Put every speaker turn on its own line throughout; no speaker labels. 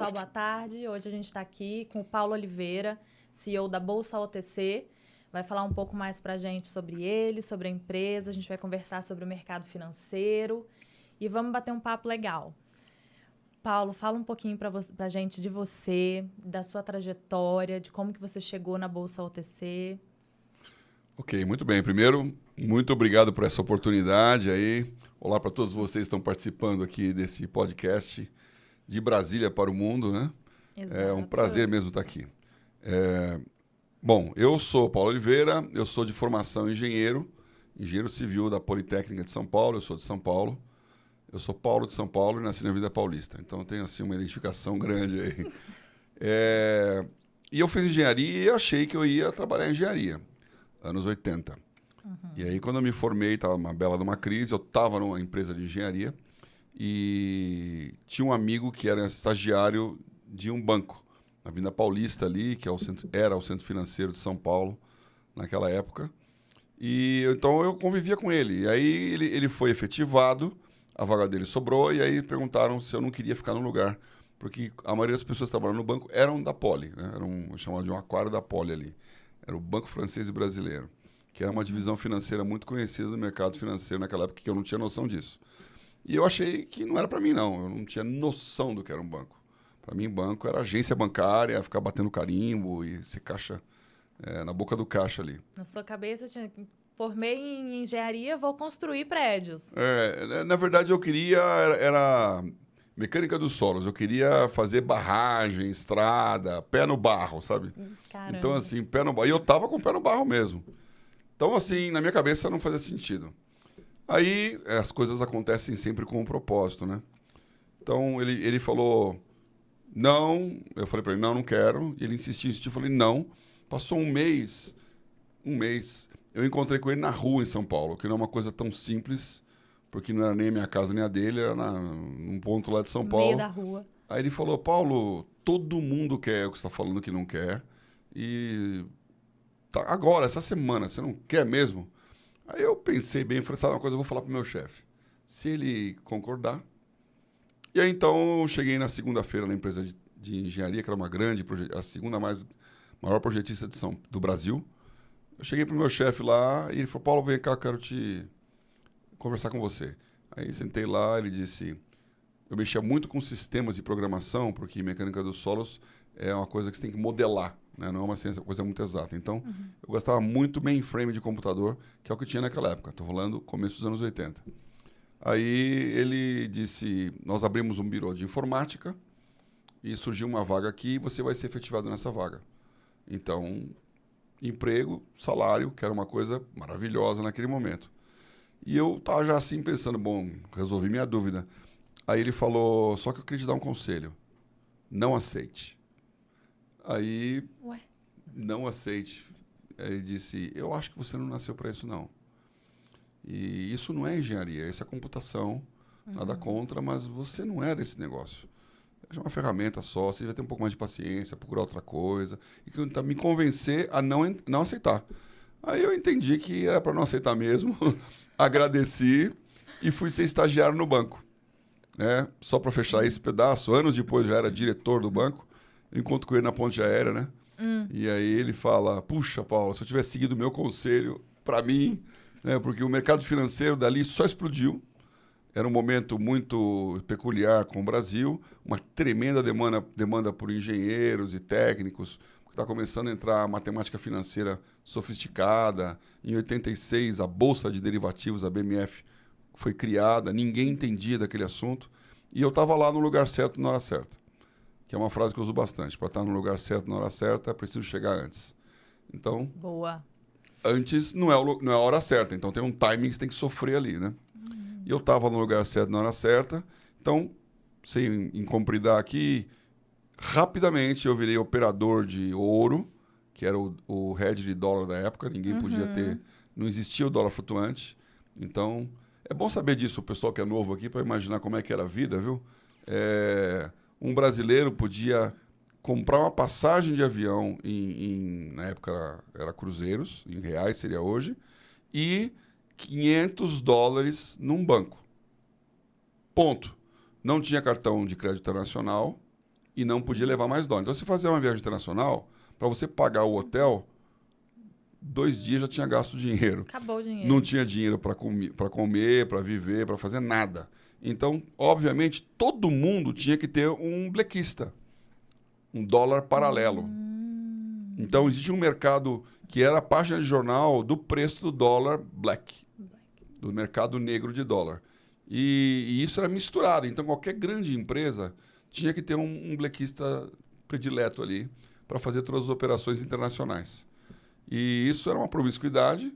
pessoal, boa tarde. Hoje a gente está aqui com o Paulo Oliveira, CEO da Bolsa OTC. Vai falar um pouco mais para a gente sobre ele, sobre a empresa. A gente vai conversar sobre o mercado financeiro e vamos bater um papo legal. Paulo, fala um pouquinho para a gente de você, da sua trajetória, de como que você chegou na Bolsa OTC.
Ok, muito bem. Primeiro, muito obrigado por essa oportunidade aí. Olá para todos vocês que estão participando aqui desse podcast de Brasília para o mundo, né?
Exato.
É um prazer mesmo estar aqui. Bom, eu sou Paulo Oliveira, eu sou de formação engenheiro civil da Politécnica de São Paulo, eu sou de São Paulo. Eu sou Paulo de São Paulo e nasci na Vida Paulista, então eu tenho assim, uma identificação grande aí. E eu fiz engenharia e achei que eu ia trabalhar em engenharia, anos 80. E aí, quando eu me formei, estava uma bela de uma crise, eu estava numa empresa de engenharia e tinha um amigo que era estagiário de um banco, na Vida Paulista ali, que era o centro financeiro de São Paulo naquela época. E então eu convivia com ele. E aí ele foi efetivado, a vaga dele sobrou, e aí perguntaram se eu não queria ficar no lugar. Porque a maioria das pessoas que trabalhavam no banco eram da Poli, né? Chamava de um aquário da Poli ali. Era o Banco Francês e Brasileiro, que era uma divisão financeira muito conhecida do mercado financeiro naquela época, que eu não tinha noção disso. E eu achei que não era para mim, não. Eu não tinha noção do que era um banco. Para mim, banco era agência bancária, ficar batendo carimbo e ser caixa, na boca do caixa ali.
Na sua cabeça, formei em engenharia, vou construir prédios.
Na verdade, eu queria... Era mecânica dos solos. Eu queria fazer barragem, estrada, pé no barro, sabe?
Caramba.
Então, assim, pé no barro. E eu tava com o pé no barro mesmo. Então, assim, na minha cabeça não fazia sentido. Aí, as coisas acontecem sempre com um propósito, né? Então, ele falou, não. Eu falei para ele, não quero. E ele insistiu. Eu falei, não. Passou um mês. Eu encontrei com ele na rua em São Paulo, que não é uma coisa tão simples, porque não era nem a minha casa nem a dele, era num ponto lá de São Paulo.
No meio da rua.
Aí ele falou, Paulo, todo mundo quer o que você está falando que não quer. E agora, essa semana, você não quer mesmo? Aí eu pensei bem, falei, sabe uma coisa, eu vou falar pro meu chefe. Se ele concordar. E aí então eu cheguei na segunda-feira na empresa de engenharia, que era uma a segunda maior projetista do Brasil. Eu cheguei pro meu chefe lá e ele falou, Paulo, vem cá, eu quero conversar com você. Aí sentei lá, ele disse, eu mexia muito com sistemas de programação, porque mecânica dos solos é uma coisa que você tem que modelar, né? Não é uma coisa muito exata. Então, eu gostava muito mainframe de computador, que é o que tinha naquela época. Estou falando começo dos anos 80. Aí ele disse, nós abrimos um birô de informática e surgiu uma vaga aqui e você vai ser efetivado nessa vaga. Então, emprego, salário, que era uma coisa maravilhosa naquele momento. E eu estava já assim pensando, bom, resolvi minha dúvida. Aí ele falou, só que eu queria te dar um conselho. Não aceite. Aí,
Ué?
não aceite. Aí ele disse, eu acho que você não nasceu para isso, não. E isso não é engenharia, isso é computação, nada contra, mas você não é desse negócio. É uma ferramenta só, você vai ter um pouco mais de paciência, procurar outra coisa, e me convencer a não aceitar. Aí eu entendi que era para não aceitar mesmo, agradeci e fui ser estagiário no banco. Né? Só para fechar esse pedaço, anos depois já era diretor do banco, eu encontro com ele na ponte aérea, né? E aí ele fala, puxa, Paulo, se eu tivesse seguido o meu conselho, para mim, né? Porque o mercado financeiro dali só explodiu, era um momento muito peculiar com o Brasil, uma tremenda demanda por engenheiros e técnicos, porque está começando a entrar a matemática financeira sofisticada. Em 86, a Bolsa de Derivativos, a BMF, foi criada, ninguém entendia daquele assunto, e eu estava lá no lugar certo na hora certa, que é uma frase que eu uso bastante. Para estar no lugar certo na hora certa, é preciso chegar antes. Então,
boa.
Antes não é a hora certa, então tem um timing que você tem que sofrer ali, né? E eu estava no lugar certo na hora certa, então, sem incompridar aqui, rapidamente eu virei operador de ouro, que era o hedge de dólar da época, ninguém podia ter, não existia o dólar flutuante. Então, é bom saber disso, o pessoal que é novo aqui, para imaginar como é que era a vida, viu? Um brasileiro podia comprar uma passagem de avião, na época era cruzeiros, em reais seria hoje, e $500 num banco. Ponto. Não tinha cartão de crédito internacional, e não podia levar mais dólar. Então, se fazer uma viagem internacional, para você pagar o hotel, 2 dias já tinha gasto dinheiro.
Acabou o dinheiro.
Não tinha dinheiro para comer, para viver, para fazer nada. Então, obviamente, todo mundo tinha que ter um blequista, um dólar paralelo. Então, existe um mercado que era a página de jornal do preço do dólar black, do mercado negro de dólar. E isso era misturado. Então, qualquer grande empresa tinha que ter um blequista predileto ali para fazer todas as operações internacionais. E isso era uma promiscuidade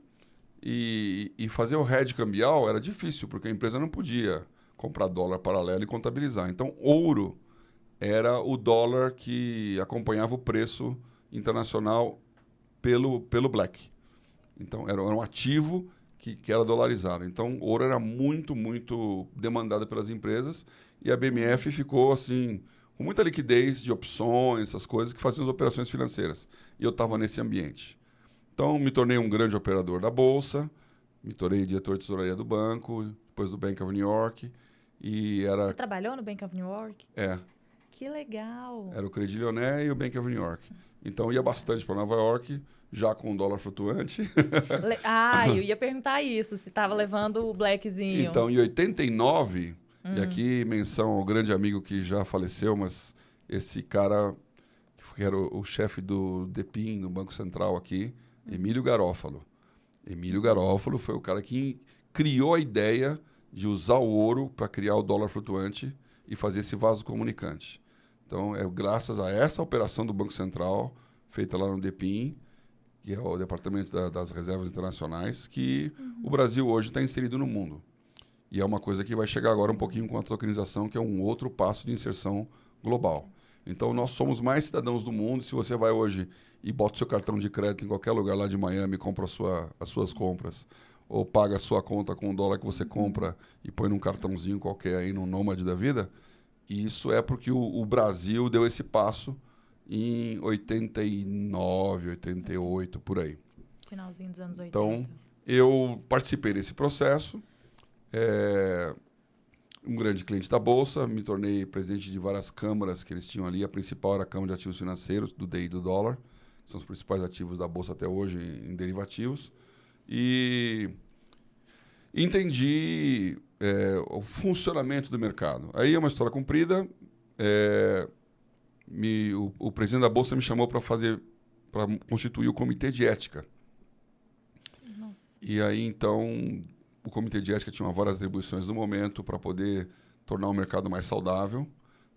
e fazer o hedge cambial era difícil, porque a empresa não podia comprar dólar paralelo e contabilizar. Então, ouro era o dólar que acompanhava o preço internacional pelo black. Então, era um ativo que era dolarizado. Então, ouro era muito, muito demandado pelas empresas e a BMF ficou, assim, com muita liquidez de opções, essas coisas, que faziam as operações financeiras. E eu estava nesse ambiente. Então, me tornei um grande operador da Bolsa, me tornei diretor de tesouraria do banco, depois do Bank of New York. E era...
Você trabalhou no Bank of New York?
É.
Que legal!
Era o Credit Lyonnais e o Bank of New York. Então, eu ia bastante para Nova York, já com o dólar flutuante.
Eu ia perguntar isso, se estava levando o blackzinho.
Então, em 89, e aqui menção ao grande amigo que já faleceu, mas esse cara, que era o chefe do DEPIN, no Banco Central aqui, Emílio Garófalo. Emílio Garófalo foi o cara que criou a ideia de usar o ouro para criar o dólar flutuante e fazer esse vaso comunicante. Então, é graças a essa operação do Banco Central, feita lá no DEPIN, que é o Departamento das Reservas Internacionais, que o Brasil hoje está inserido no mundo. E é uma coisa que vai chegar agora um pouquinho com a tokenização, que é um outro passo de inserção global. Então, nós somos mais cidadãos do mundo. Se você vai hoje e bota o seu cartão de crédito em qualquer lugar lá de Miami, compra as suas compras, ou paga a sua conta com o dólar que você compra e põe num cartãozinho qualquer aí, num Nômade da vida, isso é porque o Brasil deu esse passo em 89, 88, por aí.
Finalzinho dos anos 80.
Então, eu participei desse processo. Um grande cliente da Bolsa, me tornei presidente de várias câmaras que eles tinham ali. A principal era a Câmara de Ativos Financeiros, do DI e do dólar, que são os principais ativos da Bolsa até hoje em derivativos. E entendi o funcionamento do mercado. Aí é uma história comprida. O presidente da Bolsa me chamou para constituir o Comitê de Ética.
Nossa.
E aí, então, o Comitê de Ética tinha várias atribuições no momento para poder tornar o mercado mais saudável.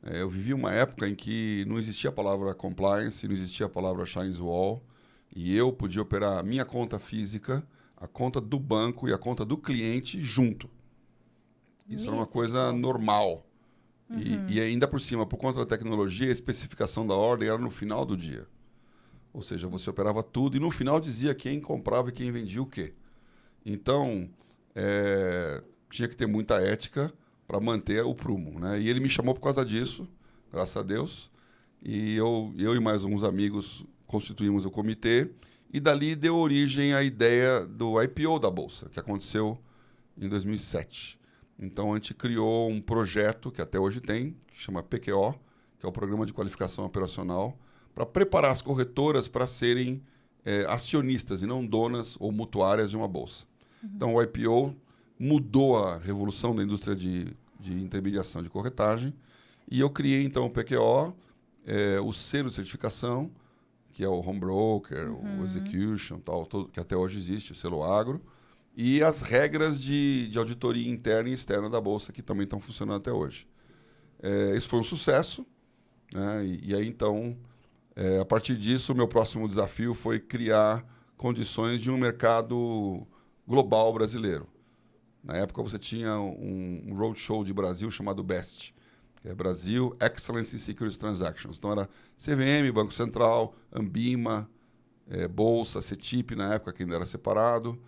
Eu vivi uma época em que não existia a palavra compliance, não existia a palavra Chinese Wall, e eu podia operar a minha conta física, a conta do banco e a conta do cliente junto. Isso era uma coisa normal. E ainda por cima, por conta da tecnologia, a especificação da ordem era no final do dia. Ou seja, você operava tudo e no final dizia quem comprava e quem vendia o quê. Então, tinha que ter muita ética para manter o prumo, né? E ele me chamou por causa disso, graças a Deus. E eu e mais uns amigos constituímos o comitê. E dali deu origem à ideia do IPO da Bolsa, que aconteceu em 2007. Então, a gente criou um projeto, que até hoje tem, que chama PQO, que é o Programa de Qualificação Operacional, para preparar as corretoras para serem acionistas e não donas ou mutuárias de uma bolsa. Então, o IPO mudou a revolução da indústria de intermediação de corretagem e eu criei, então, o PQO, o selo de certificação, que é o Home Broker, o Execution, tal, que até hoje existe, o selo agro, e as regras de auditoria interna e externa da Bolsa, que também estão funcionando até hoje. Isso foi um sucesso, né? E aí, então, a partir disso, o meu próximo desafio foi criar condições de um mercado global brasileiro. Na época, você tinha um roadshow de Brasil chamado BEST, que é Brasil Excellence in Securities Transactions. Então, era CVM, Banco Central, Ambima, Bolsa, CETIP, na época, que ainda era separado,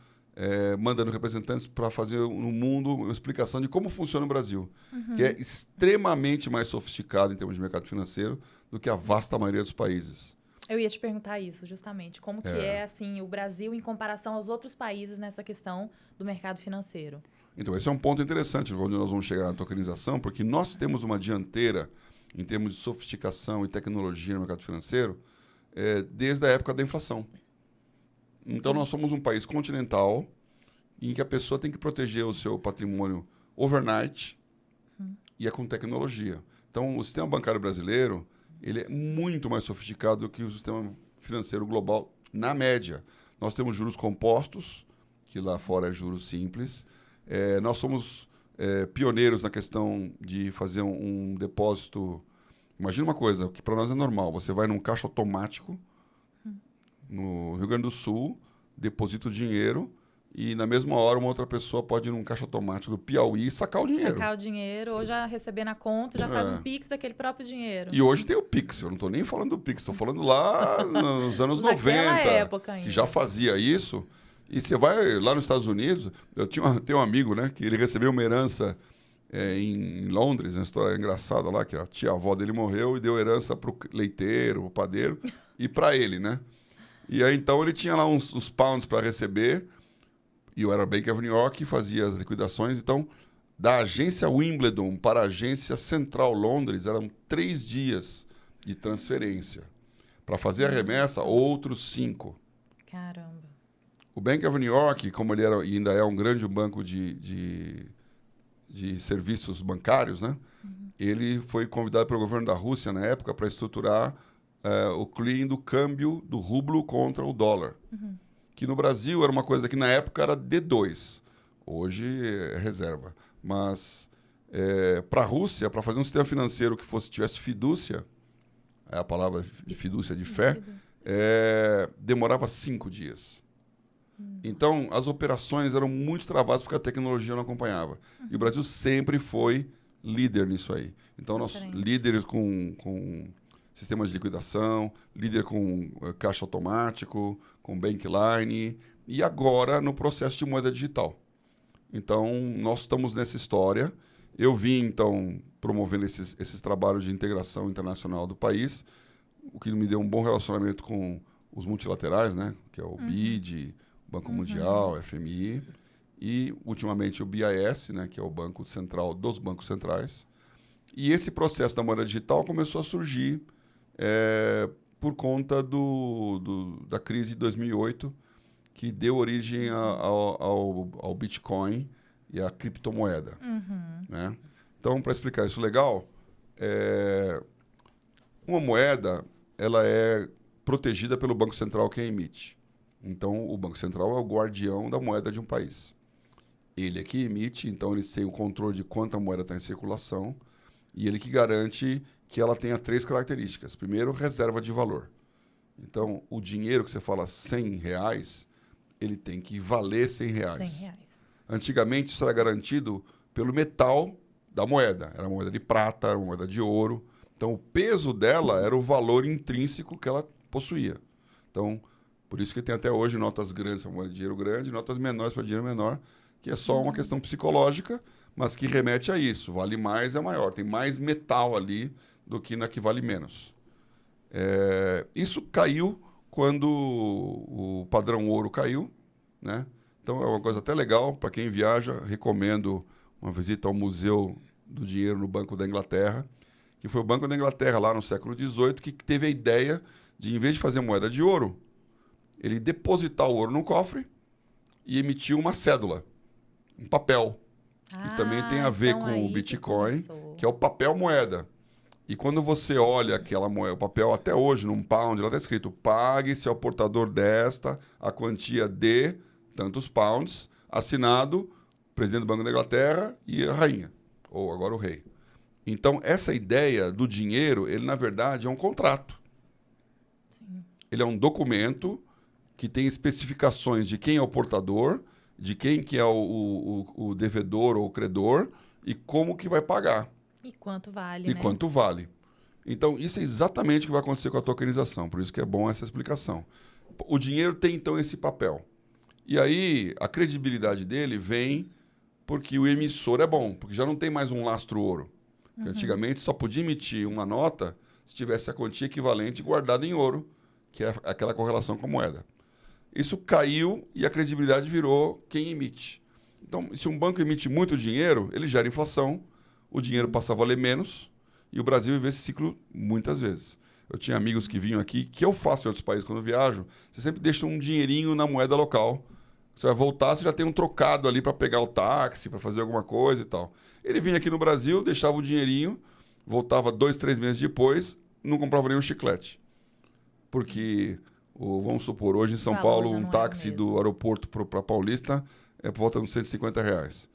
mandando representantes para fazer no mundo uma explicação de como funciona o Brasil, que é extremamente mais sofisticado em termos de mercado financeiro do que a vasta maioria dos países.
Eu ia te perguntar isso, justamente. Como que é assim, o Brasil em comparação aos outros países nessa questão do mercado financeiro?
Então, esse é um ponto interessante, onde nós vamos chegar na tokenização, porque nós temos uma dianteira em termos de sofisticação e tecnologia no mercado financeiro, desde a época da inflação. Então, nós somos um país continental em que a pessoa tem que proteger o seu patrimônio overnight e é com tecnologia. Então, o sistema bancário brasileiro ele é muito mais sofisticado do que o sistema financeiro global, na média. Nós temos juros compostos, que lá fora é juros simples. Nós somos pioneiros na questão de fazer um depósito. Imagina uma coisa que para nós é normal. Você vai num caixa automático no Rio Grande do Sul, deposita o dinheiro e na mesma hora uma outra pessoa pode ir num caixa automático do Piauí e sacar o dinheiro.
Sacar o dinheiro ou já receber na conta, já faz um Pix daquele próprio dinheiro.
E hoje tem o Pix. Eu não estou nem falando do Pix, estou falando lá nos anos 90,
época ainda.
que já fazia isso. E você vai lá nos Estados Unidos, tenho um amigo, né, que ele recebeu uma herança em Londres, uma história engraçada lá, que a tia-avó dele morreu e deu herança para o leiteiro, o padeiro, e para ele, né? E aí, então, ele tinha lá uns pounds para receber, e eu era Bank of New York e fazia as liquidações. Então, da agência Wimbledon para a agência Central Londres, eram 3 dias de transferência. Para fazer a remessa, outros 5.
Caramba.
O Bank of New York, como ele era, e ainda é um grande banco de serviços bancários, né? Ele foi convidado pelo governo da Rússia, na época, para estruturar o clearing do câmbio do rublo contra o dólar. Que no Brasil era uma coisa que na época era D2. Hoje é reserva. Mas para a Rússia, para fazer um sistema financeiro que tivesse fidúcia, é a palavra de fidúcia de fé, demorava 5 dias. Então, as operações eram muito travadas porque a tecnologia não acompanhava. E o Brasil sempre foi líder nisso aí. Então, nós líderes com sistemas de liquidação, líder com caixa automático, com bankline, e agora no processo de moeda digital. Então, nós estamos nessa história. Eu vim, então, promovendo esses trabalhos de integração internacional do país, o que me deu um bom relacionamento com os multilaterais, né? Que é o BID, Banco Mundial, FMI, e, ultimamente, o BIS, né? Que é o Banco Central dos Bancos Centrais. E esse processo da moeda digital começou a surgir por conta da crise de 2008, que deu origem ao Bitcoin e à criptomoeda. Né? Então, para explicar isso legal, uma moeda ela é protegida pelo Banco Central que a emite. Então, o Banco Central é o guardião da moeda de um país. Ele é que emite, então eles têm o controle de quanta moeda está em circulação e ele que garante que ela tenha 3 características. Primeiro, reserva de valor. Então, o dinheiro que você fala R$100, ele tem que valer R$100.
R$100.
Antigamente, isso era garantido pelo metal da moeda. Era moeda de prata, era moeda de ouro. Então, o peso dela era o valor intrínseco que ela possuía. Então, por isso que tem até hoje notas grandes para moeda de dinheiro grande, notas menores para dinheiro menor, que é só uma questão psicológica, mas que remete a isso. Vale mais é maior. Tem mais metal ali do que na que vale menos. Isso caiu quando o padrão ouro caiu, né? Então é uma coisa até legal para quem viaja. Recomendo uma visita ao Museu do Dinheiro no Banco da Inglaterra, que foi o Banco da Inglaterra lá no século XVIII que teve a ideia de, em vez de fazer moeda de ouro, ele depositar o ouro no cofre e emitir uma cédula, um papel, que também tem a ver com o Bitcoin, que é o papel moeda. E quando você olha aquela moeda, o papel até hoje, num pound, lá está escrito: pague-se ao portador desta a quantia de tantos pounds, assinado presidente do Banco da Inglaterra e a rainha, ou agora o rei. Então, essa ideia do dinheiro, ele na verdade é um contrato.
Sim.
Ele é um documento que tem especificações de quem é o portador, de quem que é o devedor ou o credor e como que vai pagar.
E quanto vale,
E
né?
quanto vale. Então, isso é exatamente o que vai acontecer com a tokenização. Por isso que é bom essa explicação. O dinheiro tem, então, esse papel. E aí, a credibilidade dele vem porque o emissor é bom, porque já não tem mais um lastro ouro. Porque antigamente só podia emitir uma nota se tivesse a quantia equivalente guardada em ouro, que é aquela correlação com a moeda. Isso caiu e a credibilidade virou quem emite. Então, se um banco emite muito dinheiro, ele gera inflação, o dinheiro passa a valer menos, E o Brasil vive esse ciclo muitas vezes. Eu tinha amigos que vinham aqui, que eu faço em outros países quando eu viajo, você sempre deixa um dinheirinho na moeda local. Você vai voltar, você já tem um trocado ali para pegar o táxi, para fazer alguma coisa e tal. Ele vinha aqui no Brasil, deixava o dinheirinho, voltava 2, 3 meses depois, não comprava nenhum chiclete. Porque, vamos supor, hoje em São Paulo, um táxi do aeroporto para Paulista é por volta de uns R$150.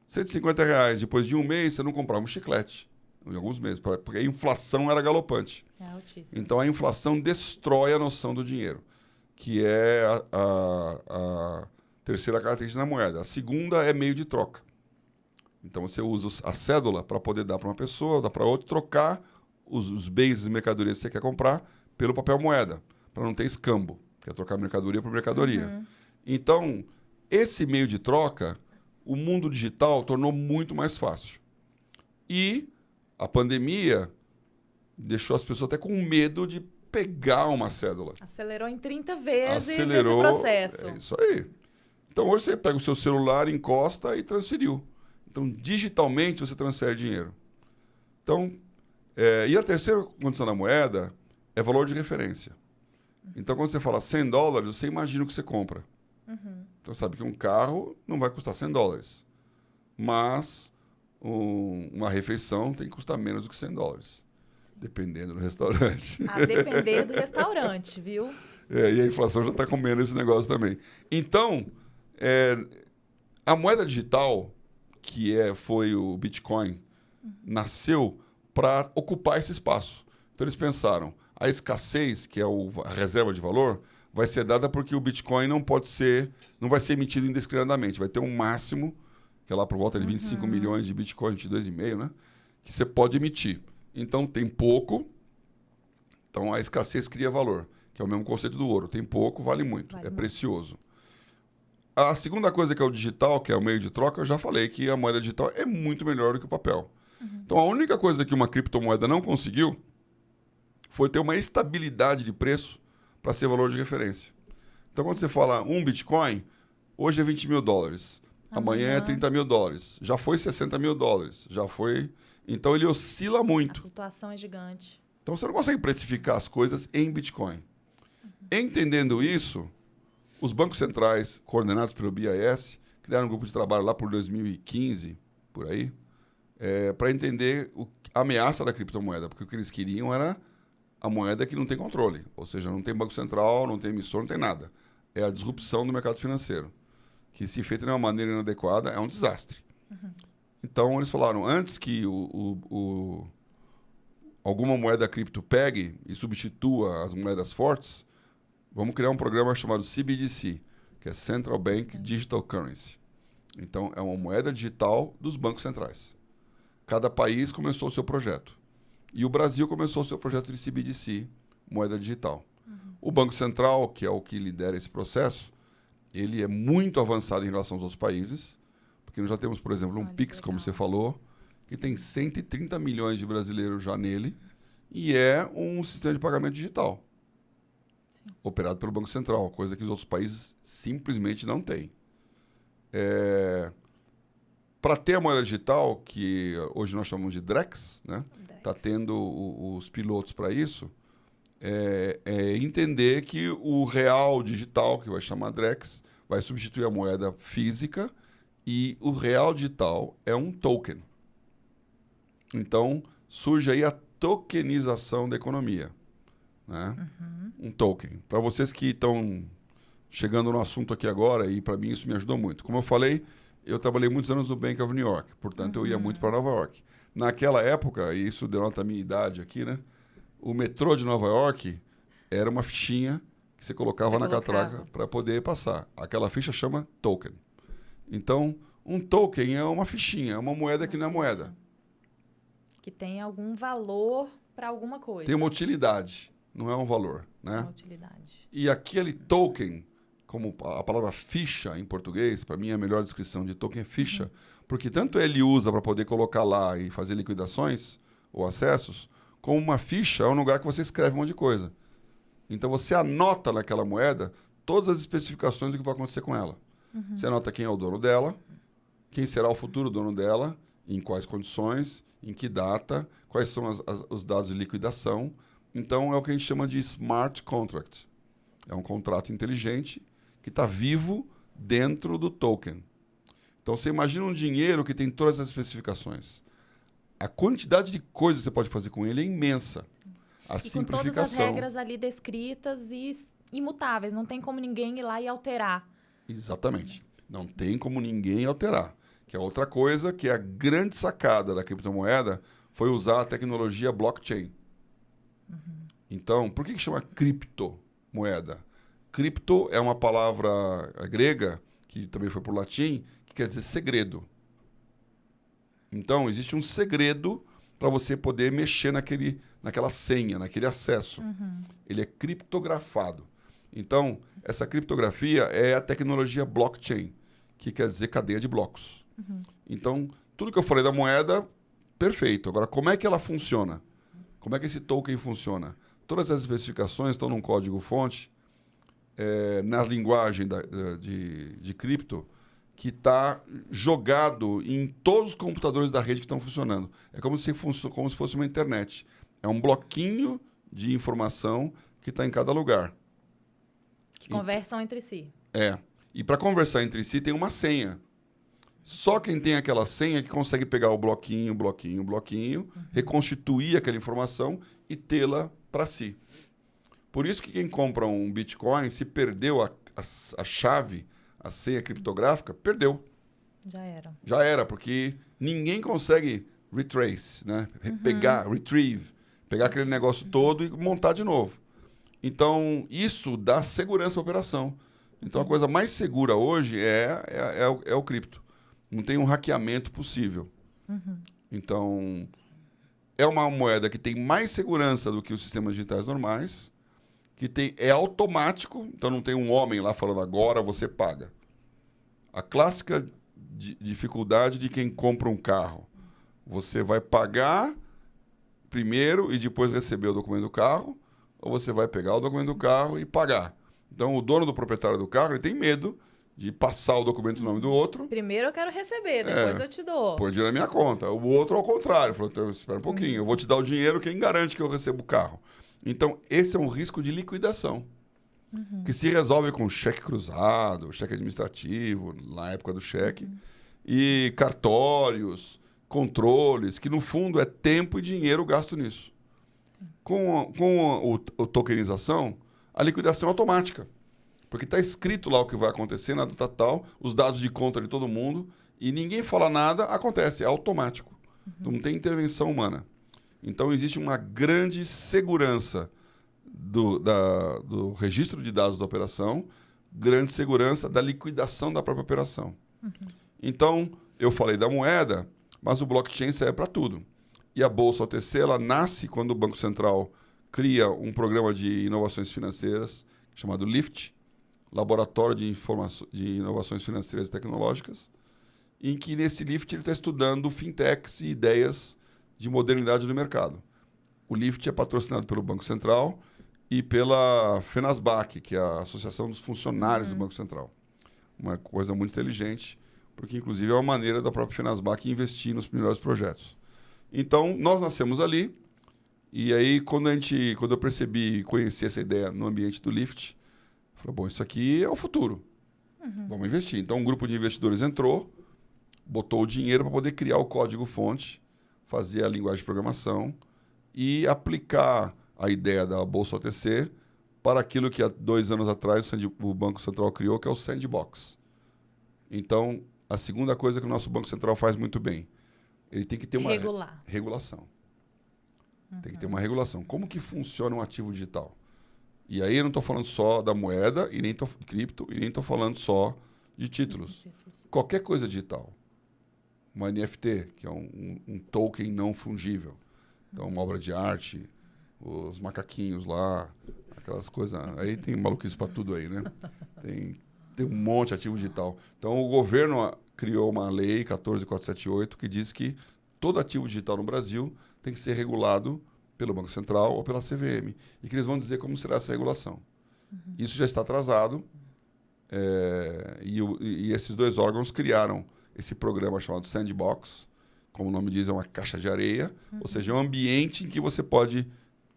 R$150, depois de um mês, você não comprava um chiclete. Em alguns meses, porque a inflação era galopante.
É altíssimo.
Então, a inflação destrói a noção do dinheiro, que é a terceira característica da moeda. A segunda é meio de troca. Então, você usa a cédula para poder dar para uma pessoa, dar para outra, trocar os bens e mercadorias que você quer comprar pelo papel moeda, para não ter escambo, que é trocar mercadoria por mercadoria. Então, esse meio de troca, o mundo digital tornou muito mais fácil. E a pandemia deixou as pessoas até com medo de pegar uma cédula.
Acelerou em 30 vezes esse processo.
É isso aí. Então, hoje você pega o seu celular, encosta e transferiu. Então, digitalmente, você transfere dinheiro. Então, e a terceira condição da moeda é valor de referência. Então, quando você fala $100, você imagina o que você compra. Então, sabe que um carro não vai custar $100. Mas uma refeição tem que custar menos do que $100. Dependendo do restaurante.
A depender do restaurante, viu?
E a inflação já está comendo esse negócio também. Então, a moeda digital, que foi o Bitcoin, nasceu para ocupar esse espaço. Então, eles pensaram, a escassez, que é a reserva de valor, vai ser dada porque o Bitcoin não vai ser emitido indiscriminadamente. Vai ter um máximo, que é lá por volta de 25 milhões de Bitcoin, 22,5, né? Que você pode emitir. Então, tem pouco. Então, a escassez cria valor, que é o mesmo conceito do ouro. Tem pouco, vale muito. Precioso. A segunda coisa que é o digital, que é o meio de troca, eu já falei que a moeda digital é muito melhor do que o papel. Então, a única coisa que uma criptomoeda não conseguiu foi ter uma estabilidade de preço para ser valor de referência. Então, quando você fala um Bitcoin, hoje é $20 mil. Amanhã é $30 mil. Já foi $60 mil. Já foi... Então, ele oscila muito.
A flutuação é gigante.
Então, você não consegue precificar as coisas em Bitcoin. Entendendo isso, os bancos centrais, coordenados pelo BIS, criaram um grupo de trabalho lá por 2015, por aí, para entender a ameaça da criptomoeda. Porque o que eles queriam era a moeda que não tem controle. Ou seja, não tem banco central, não tem emissor, não tem nada. É a disrupção do mercado financeiro, que, se feita de uma maneira inadequada, é um desastre. Então, eles falaram, antes que alguma moeda cripto pegue e substitua as moedas fortes, vamos criar um programa chamado CBDC, que é Central Bank Digital Currency. Então, é uma moeda digital dos bancos centrais. Cada país começou o seu projeto. E o Brasil começou o seu projeto de CBDC, moeda digital. O Banco Central, que é o que lidera esse processo, ele é muito avançado em relação aos outros países, porque nós já temos, por exemplo, um Pix, como você falou, que tem 130 milhões de brasileiros já nele, e é um sistema de pagamento digital, operado pelo Banco Central, coisa que os outros países simplesmente não têm. Para ter a moeda digital, que hoje nós chamamos de DREX, né? Está tendo os pilotos para isso, entender que o real digital, que vai chamar DREX, vai substituir a moeda física, e o real digital é um token. Então, surge aí a tokenização da economia, né? Um token. Para vocês que estão chegando no assunto aqui agora, e para mim isso me ajudou muito. Como eu falei, eu trabalhei muitos anos no Bank of New York, portanto eu ia muito para Nova York. Naquela época, e isso denota a minha idade aqui, né? O metrô de Nova York era uma fichinha que você colocava na catraca para poder passar. Aquela ficha chama token. Então, um token é uma fichinha, é uma moeda que não é moeda.
Que tem algum valor para alguma coisa.
Tem uma utilidade, não é um valor, né?
Uma utilidade.
E aquele token, como a palavra ficha em português, para mim é a melhor descrição de token é ficha, porque tanto ele usa para poder colocar lá e fazer liquidações ou acessos, como uma ficha é um lugar que você escreve um monte de coisa. Então você anota naquela moeda todas as especificações do que vai acontecer com ela. Você anota quem é o dono dela, quem será o futuro dono dela em quais condições, em que data, quais são os dados de liquidação. Então, é o que a gente chama de smart contract. É um contrato inteligente que está vivo dentro do token. Então, você imagina um dinheiro que tem todas as especificações. A quantidade de coisas que você pode fazer com ele é imensa. A
E com todas as regras ali descritas e imutáveis. Não tem como ninguém ir lá e alterar.
Exatamente. Não tem como ninguém alterar. Que é outra coisa que a grande sacada da criptomoeda foi usar a tecnologia blockchain. Então, por que chama criptomoeda? Cripto é uma palavra grega, que também foi para o latim, que quer dizer segredo. Então, existe um segredo para você poder mexer naquela senha, naquele acesso. Ele é criptografado. Então, essa criptografia é a tecnologia blockchain, que quer dizer cadeia de blocos. Então, tudo que eu falei da moeda, perfeito. Agora, como é que ela funciona? Como é que esse token funciona? Todas as especificações estão num código-fonte, na linguagem de cripto, que está jogado em todos os computadores da rede que estão funcionando. É como se fosse uma internet. É um bloquinho de informação que está em cada lugar.
Que conversam entre si.
E para conversar entre si tem uma senha. Só quem tem aquela senha que consegue pegar o bloquinho, reconstituir aquela informação e tê-la para si. Por isso que quem compra um Bitcoin, se perdeu a chave, a senha criptográfica, perdeu. Já era, porque ninguém consegue retrace, né? Retrieve, pegar aquele negócio todo e montar de novo. Então, isso dá segurança à operação. Então, a coisa mais segura hoje é o cripto. Não tem um hackeamento possível. Então, é uma moeda que tem mais segurança do que os sistemas digitais normais, é automático, então não tem um homem lá falando agora você paga. A clássica dificuldade de quem compra um carro. Você vai pagar primeiro e depois receber o documento do carro, ou você vai pegar o documento do carro e pagar. Então, o dono do proprietário do carro, ele tem medo de passar o documento no nome do outro.
Primeiro eu quero receber, depois eu te dou.
Põe dinheiro na minha conta. O outro, ao contrário, falou, então, espera um pouquinho, eu vou te dar o dinheiro, quem garante que eu recebo o carro? Então, esse é um risco de liquidação, que se resolve com cheque cruzado, cheque administrativo, na época do cheque, e cartórios, controles, que no fundo é tempo e dinheiro gasto nisso. Com a tokenização, a liquidação é automática, porque está escrito lá o que vai acontecer na data tal, os dados de conta de todo mundo, e ninguém fala nada, acontece, é automático. Não tem intervenção humana. Então, existe uma grande segurança do registro de dados da operação, grande segurança da liquidação da própria operação. Então, eu falei da moeda, mas o blockchain serve para tudo. E a Bolsa OTC, ela nasce quando o Banco Central cria um programa de inovações financeiras chamado LIFT, Laboratório de Inovações Financeiras e Tecnológicas, em que nesse LIFT ele está estudando fintechs e ideias de modernidade do mercado. O LIFT é patrocinado pelo Banco Central e pela FENASBAC, que é a Associação dos Funcionários do Banco Central. Uma coisa muito inteligente, porque inclusive é uma maneira da própria FENASBAC investir nos melhores projetos. Então, nós nascemos ali, e aí quando eu percebi e conheci essa ideia no ambiente do LIFT, eu falei, bom, isso aqui é o futuro. Vamos investir. Então, um grupo de investidores entrou, botou o dinheiro para poder criar o código-fonte, fazer a linguagem de programação e aplicar a ideia da Bolsa OTC para aquilo que há 2 anos atrás o Banco Central criou, que é o Sandbox. Então, a segunda coisa que o nosso Banco Central faz muito bem, ele tem que ter uma regulação. Tem que ter uma regulação. Como que funciona um ativo digital? E aí eu não estou falando só da moeda, e nem cripto, e nem estou falando só de títulos. Qualquer coisa digital. Uma NFT, que é um token não fungível. Então, uma obra de arte, os macaquinhos lá, aquelas coisas. Aí tem maluquice para tudo aí, né? Tem um monte de ativo digital. Então, o governo criou uma lei, 14.478, que diz que todo ativo digital no Brasil tem que ser regulado pelo Banco Central ou pela CVM. E que eles vão dizer como será essa regulação. Isso já está atrasado. E esses 2 órgãos criaram esse programa chamado Sandbox, como o nome diz, é uma caixa de areia, ou seja, é um ambiente em que você pode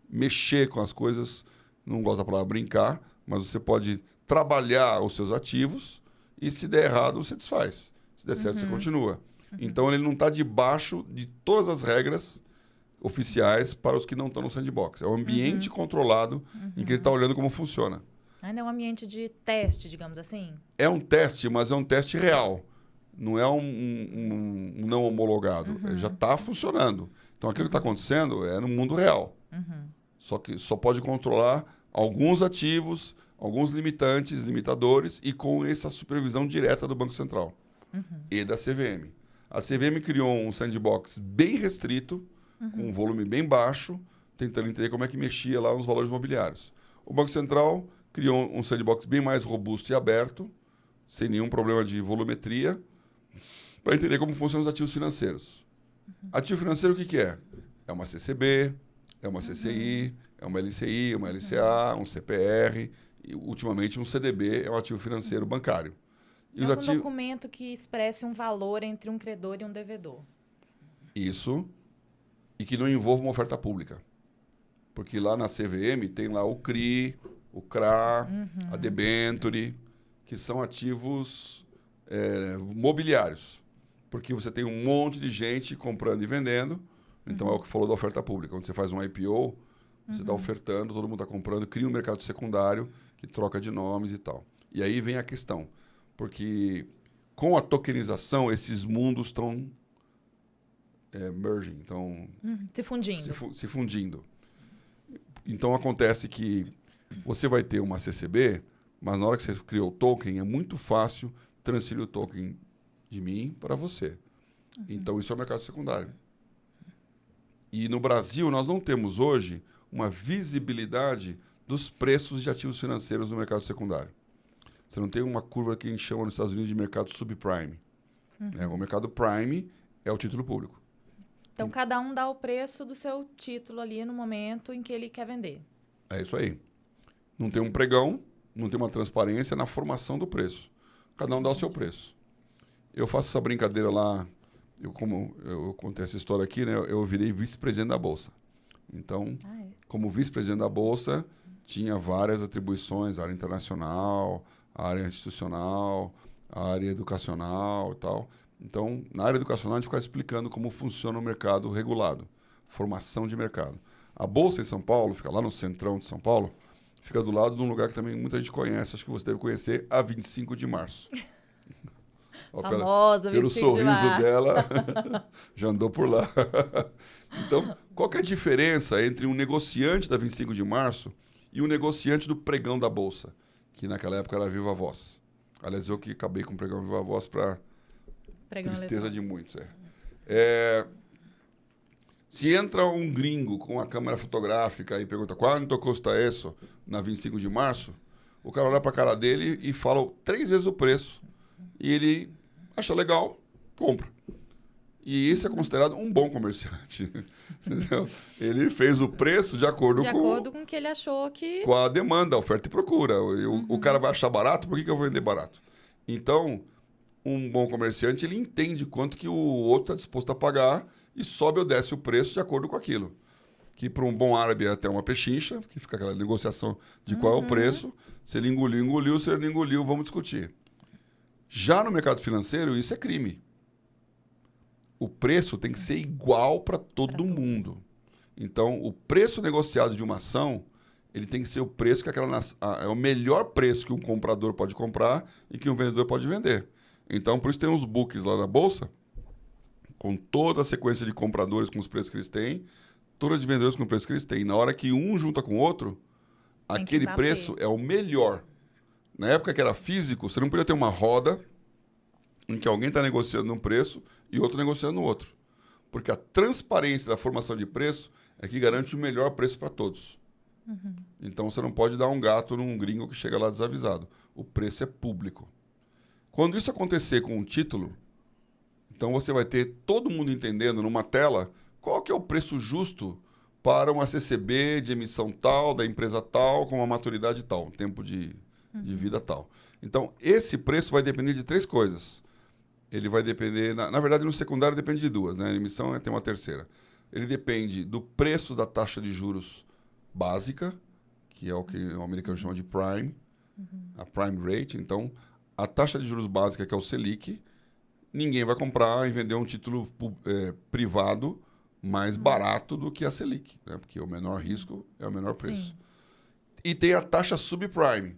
mexer com as coisas, não gosto da palavra brincar, mas você pode trabalhar os seus ativos e se der errado, você desfaz. Se der certo, você continua. Então, ele não está debaixo de todas as regras oficiais para os que não estão no sandbox. É um ambiente controlado em que ele está olhando como funciona.
Ainda é um ambiente de teste, digamos assim?
É um teste, mas é um teste real. Não é um não homologado. Ele já está funcionando. Então, aquilo que está acontecendo é no mundo real. Só que só pode controlar alguns ativos, alguns limitantes, limitadores, e com essa supervisão direta do Banco Central e da CVM. A CVM criou um sandbox bem restrito, com um volume bem baixo, tentando entender como é que mexia lá nos valores imobiliários. O Banco Central criou um sandbox bem mais robusto e aberto, sem nenhum problema de volumetria, para entender como funcionam os ativos financeiros. Ativo financeiro, o que é? É uma CCB, é uma CCI, é uma LCI, uma LCA, um CPR, e ultimamente um CDB, é um ativo financeiro bancário. E
é um documento que expresse um valor entre um credor e um devedor.
Isso, e que não envolva uma oferta pública. Porque lá na CVM tem lá o CRI, o CRA, a debenture, que são ativos mobiliários. Porque você tem um monte de gente comprando e vendendo. Então, é o que falou da oferta pública. Quando você faz um IPO, você está ofertando, todo mundo está comprando, cria um mercado secundário que troca de nomes e tal. E aí vem a questão. Porque com a tokenização, esses mundos estão merging, estão
se fundindo.
Se fundindo. Então, acontece que você vai ter uma CCB, mas na hora que você criou o token, é muito fácil transferir o token de mim para você. Então, isso é o mercado secundário. E no Brasil, nós não temos hoje uma visibilidade dos preços de ativos financeiros no mercado secundário. Você não tem uma curva que a gente chama nos Estados Unidos de mercado subprime. O mercado prime é o título público.
Então, cada um dá o preço do seu título ali no momento em que ele quer vender.
É isso aí. Não tem um pregão, não tem uma transparência na formação do preço. Cada um dá o seu preço. Eu faço essa brincadeira lá, como eu contei essa história aqui, né? Eu virei vice-presidente da Bolsa. Então, como vice-presidente da Bolsa, tinha várias atribuições, a área internacional, a área institucional, a área educacional e tal. Então, na área educacional, a gente fica explicando como funciona o mercado regulado, formação de mercado. A Bolsa em São Paulo, fica lá no centrão de São Paulo, fica do lado de um lugar que também muita gente conhece, acho que você deve conhecer, a 25 de março.
Famosa,
pelo sorriso dela, já andou por lá. Então, qual que é a diferença entre um negociante da 25 de março e um negociante do pregão da Bolsa? Que naquela época era Viva Voz. Aliás, eu que acabei com o pregão Viva Voz para tristeza de muitos. Se entra um gringo com a câmera fotográfica e pergunta quanto custa isso na 25 de março, o cara olha para a cara dele e fala 3 vezes o preço. E ele acha legal, compra. E isso é considerado um bom comerciante. Entendeu? Ele fez o preço de acordo
com o que ele achou que...
Com a demanda, a oferta e procura. O cara vai achar barato, por que eu vou vender barato? Então, um bom comerciante, ele entende quanto que o outro está disposto a pagar e sobe ou desce o preço de acordo com aquilo. Que para um bom árabe é até uma pechincha, que fica aquela negociação de qual é o preço. Se ele engoliu, se ele não engoliu, vamos discutir. Já no mercado financeiro, isso é crime. O preço tem que ser igual para todo mundo. Então, o preço negociado de uma ação, ele tem que ser o preço que é o melhor preço que um comprador pode comprar e que um vendedor pode vender. Então, por isso tem uns books lá na Bolsa, com toda a sequência de compradores com os preços que eles têm, toda de vendedores com os preços que eles têm. E na hora que um junta com o outro, aquele preço é o melhor. Na época que era físico, você não podia ter uma roda em que alguém está negociando um preço e outro negociando no outro. Porque a transparência da formação de preço é que garante o melhor preço para todos. Então, você não pode dar um gato num gringo que chega lá desavisado. O preço é público. Quando isso acontecer com um título, então você vai ter todo mundo entendendo numa tela qual que é o preço justo para uma CCB de emissão tal, da empresa tal, com uma maturidade tal, um tempo de vida tal. Então, esse preço vai depender de 3 coisas. ele vai depender... Na verdade, no secundário depende de duas, né? A emissão tem uma terceira. Ele depende do preço da taxa de juros básica, que é o que o americano chama de prime, a prime rate. Então, a taxa de juros básica, que é o Selic, ninguém vai comprar e vender um título privado mais barato do que a Selic, né? Porque o menor risco é o menor preço.
Sim.
E tem a taxa subprime.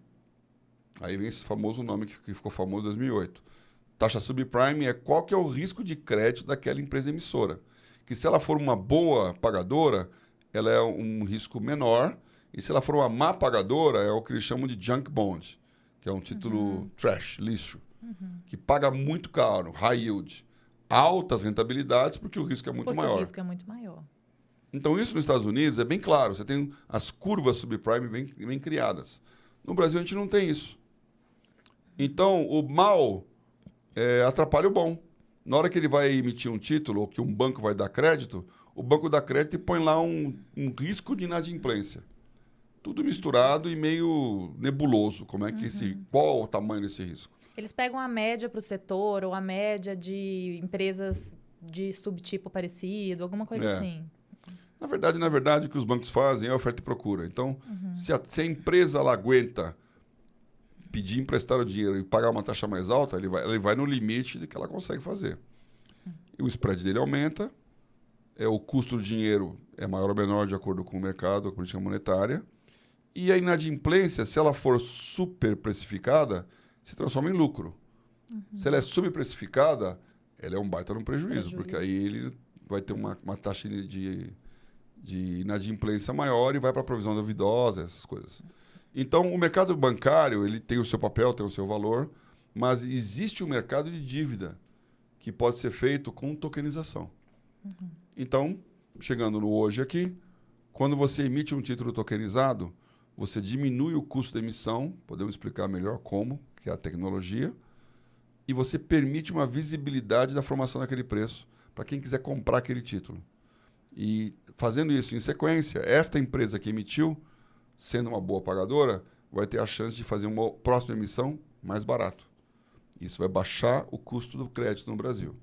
Aí vem esse famoso nome que ficou famoso em 2008. Taxa subprime é qual que é o risco de crédito daquela empresa emissora. Que se ela for uma boa pagadora, ela é um risco menor. E se ela for uma má pagadora, é o que eles chamam de junk bond, que é um título trash, lixo, que paga muito caro, high yield. Altas rentabilidades, porque o risco é muito maior.
O risco é muito maior.
Então, isso nos Estados Unidos é bem claro. Você tem as curvas subprime bem criadas. No Brasil, a gente não tem isso. Então, o mal atrapalha o bom. Na hora que ele vai emitir um título ou que um banco vai dar crédito, o banco dá crédito e põe lá um risco de inadimplência. Tudo misturado e meio nebuloso. Qual o tamanho desse risco?
Eles pegam a média para o setor ou a média de empresas de subtipo parecido, alguma coisa assim.
Na verdade, o que os bancos fazem é oferta e procura. Então, se a empresa ela aguenta pedir emprestar o dinheiro e pagar uma taxa mais alta, ele vai no limite de que ela consegue fazer. E o spread dele aumenta, o custo do dinheiro é maior ou menor de acordo com o mercado, a política monetária. E a inadimplência, se ela for super precificada, se transforma em lucro. Se ela é subprecificada, ela é um baita no prejuízo, porque aí ele vai ter uma taxa de inadimplência maior e vai para a provisão duvidosa, essas coisas. Então, o mercado bancário ele tem o seu papel, tem o seu valor, mas existe um mercado de dívida que pode ser feito com tokenização. Então, chegando no hoje aqui, quando você emite um título tokenizado, você diminui o custo da emissão, podemos explicar melhor como, que é a tecnologia, e você permite uma visibilidade da formação daquele preço para quem quiser comprar aquele título. E fazendo isso em sequência, esta empresa que emitiu, sendo uma boa pagadora, vai ter a chance de fazer uma próxima emissão mais barato. Isso vai baixar o custo do crédito no Brasil.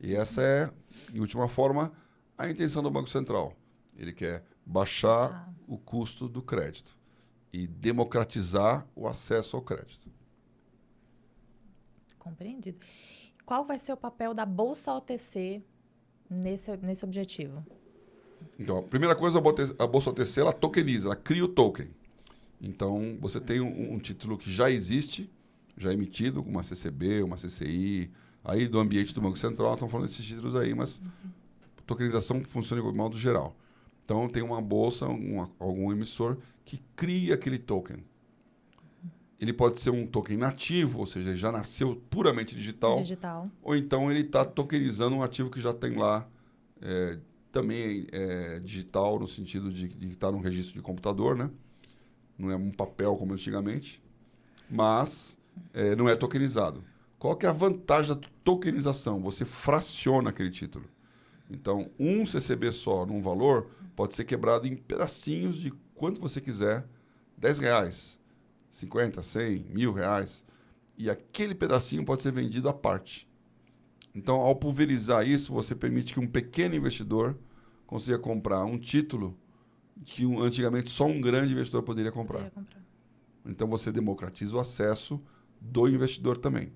E essa é, em última forma, a intenção do Banco Central. Ele quer baixar o custo do crédito e democratizar o acesso ao crédito.
Compreendido. Qual vai ser o papel da Bolsa OTC nesse objetivo?
Então, a primeira coisa, a Bolsa OTC, ela tokeniza, ela cria o token. Então, você tem um título que já existe, já emitido, uma CCB, uma CCI, aí do ambiente do Banco Central, estão falando desses títulos aí, mas tokenização funciona de modo geral. Então, tem uma bolsa, algum emissor que cria aquele token. Ele pode ser um token nativo, ou seja, ele já nasceu puramente digital. Ou então ele está tokenizando um ativo que já tem lá, também digital, no sentido de estar num registro de computador, né? Não é um papel como antigamente, mas não é tokenizado. Qual que é a vantagem da tokenização? Você fraciona aquele título. Então, um CCB só, num valor, pode ser quebrado em pedacinhos de quanto você quiser, R$10, 50, 100, R$1.000, e aquele pedacinho pode ser vendido à parte. Então, ao pulverizar isso, você permite que um pequeno investidor consiga comprar um título que antigamente só um grande investidor poderia comprar. Então, você democratiza o acesso do investidor também.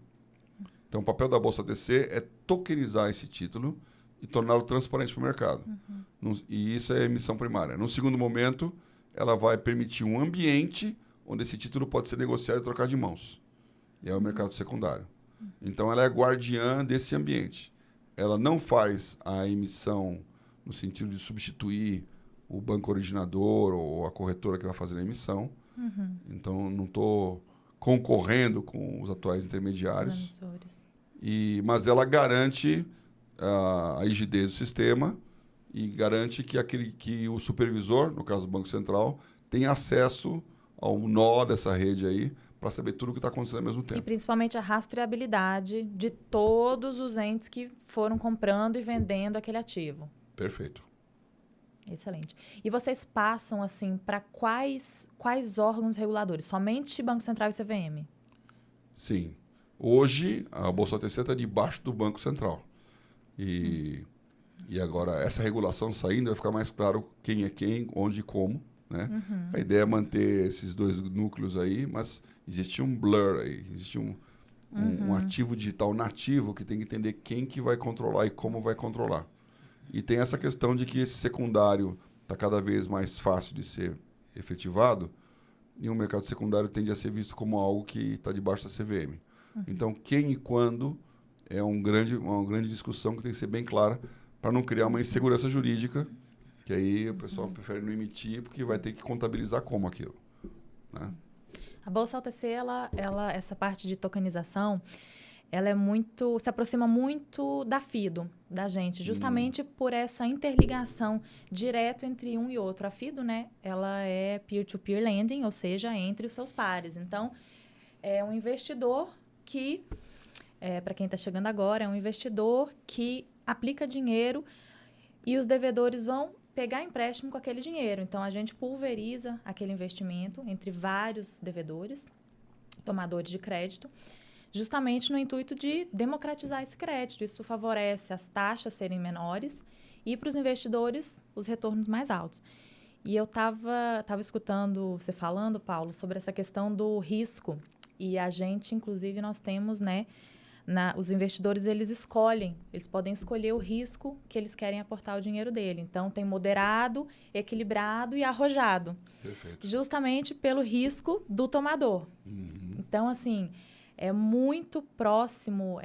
Então, o papel da Bolsa OTC é tokenizar esse título e torná-lo transparente para o mercado. E isso é emissão primária. No segundo momento, ela vai permitir um ambiente onde esse título pode ser negociado e trocado de mãos. E é o mercado secundário. Então, ela é guardiã desse ambiente. Ela não faz a emissão no sentido de substituir o banco originador ou a corretora que vai fazer a emissão. Então, não estou concorrendo com os atuais intermediários. Mas ela garante a rigidez do sistema e garante que o supervisor, no caso do Banco Central, tenha acesso ao nó dessa rede aí para saber tudo o que está acontecendo ao mesmo tempo.
E principalmente a rastreabilidade de todos os entes que foram comprando e vendendo aquele ativo.
Perfeito.
Excelente. E vocês passam assim para quais órgãos reguladores? Somente Banco Central e CVM?
Sim. Hoje, a Bolsa OTC está debaixo do Banco Central. E agora, essa regulação saindo, vai ficar mais claro quem é quem, onde e como. Né? A ideia é manter esses dois núcleos aí, mas existe um blur aí, existe um ativo digital nativo que tem que entender quem que vai controlar e como vai controlar. E tem essa questão de que esse secundário está cada vez mais fácil de ser efetivado e o mercado secundário tende a ser visto como algo que está debaixo da CVM. Então, quem e quando é uma grande discussão que tem que ser bem clara para não criar uma insegurança jurídica, que aí o pessoal prefere não emitir porque vai ter que contabilizar como aquilo. Né?
A Bolsa OTC, essa parte de tokenização, ela se aproxima muito da FIDO, da gente, justamente por essa interligação direto entre um e outro. A FIDO, né, ela é peer-to-peer lending, ou seja, entre os seus pares. Então, é um investidor que, para quem está chegando agora, é um investidor que aplica dinheiro e os devedores vão pegar empréstimo com aquele dinheiro. Então, a gente pulveriza aquele investimento entre vários devedores, tomadores de crédito, justamente no intuito de democratizar esse crédito. Isso favorece as taxas serem menores e, para os investidores, os retornos mais altos. E eu estava escutando você falando, Paulo, sobre essa questão do risco. E a gente, inclusive, nós temos, né, os investidores, eles podem escolher o risco que eles querem aportar o dinheiro dele. Então, tem moderado, equilibrado e arrojado.
Perfeito.
Justamente pelo risco do tomador. Então, assim, é muito próximo,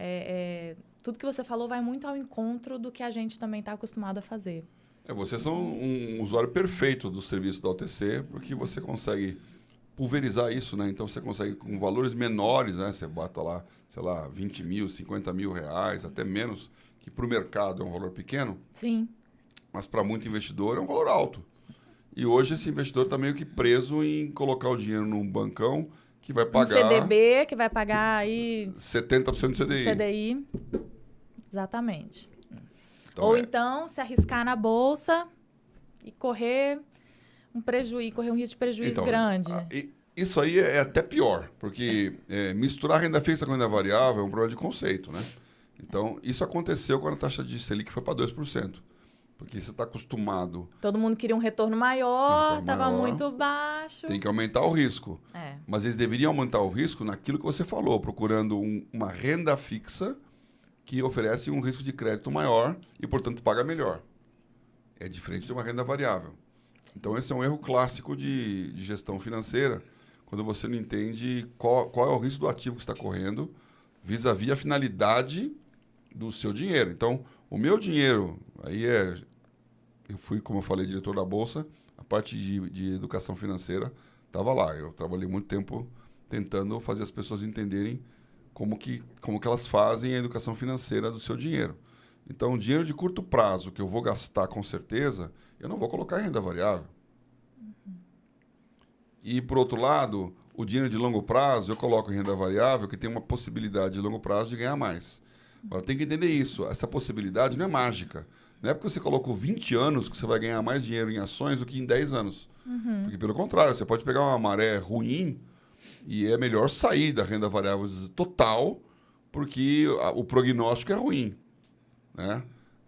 tudo que você falou vai muito ao encontro do que a gente também está acostumado a fazer.
Vocês são um usuário perfeito do serviço da OTC, porque você consegue pulverizar isso, né? Então, você consegue, com valores menores, né? Você bota lá, sei lá, 20 mil, 50 mil reais, até menos, que para o mercado é um valor pequeno.
Sim.
Mas para muito investidor é um valor alto. E hoje esse investidor está meio que preso em colocar o dinheiro num bancão que vai pagar...
Um CDB, que vai pagar aí...
70% do CDI.
CDI. Exatamente.
Então,
ou então, se arriscar na bolsa e correr um risco de prejuízo grande.
Isso aí é até pior, porque misturar renda fixa com renda variável é um problema de conceito, né? Então, isso aconteceu quando a taxa de Selic foi para 2%. Porque você está acostumado...
Todo mundo queria um retorno maior, estava muito baixo.
Tem que aumentar o risco. Mas eles deveriam aumentar o risco naquilo que você falou, procurando uma renda fixa que oferece um risco de crédito maior e, portanto, paga melhor. É diferente de uma renda variável. Então, esse é um erro clássico de gestão financeira, quando você não entende qual é o risco do ativo que está correndo vis-à-vis a finalidade do seu dinheiro. Então, o meu dinheiro, eu fui, como eu falei, diretor da Bolsa, a parte de educação financeira estava lá. Eu trabalhei muito tempo tentando fazer as pessoas entenderem como que elas fazem a educação financeira do seu dinheiro. Então, o dinheiro de curto prazo que eu vou gastar com certeza, eu não vou colocar em renda variável. E, por outro lado, o dinheiro de longo prazo eu coloco em renda variável, que tem uma possibilidade de longo prazo de ganhar mais. Agora, tem que entender isso. Essa possibilidade não é mágica. Não é porque você colocou 20 anos que você vai ganhar mais dinheiro em ações do que em 10 anos. Porque, pelo contrário, você pode pegar uma maré ruim e é melhor sair da renda variável total porque o prognóstico é ruim. Né?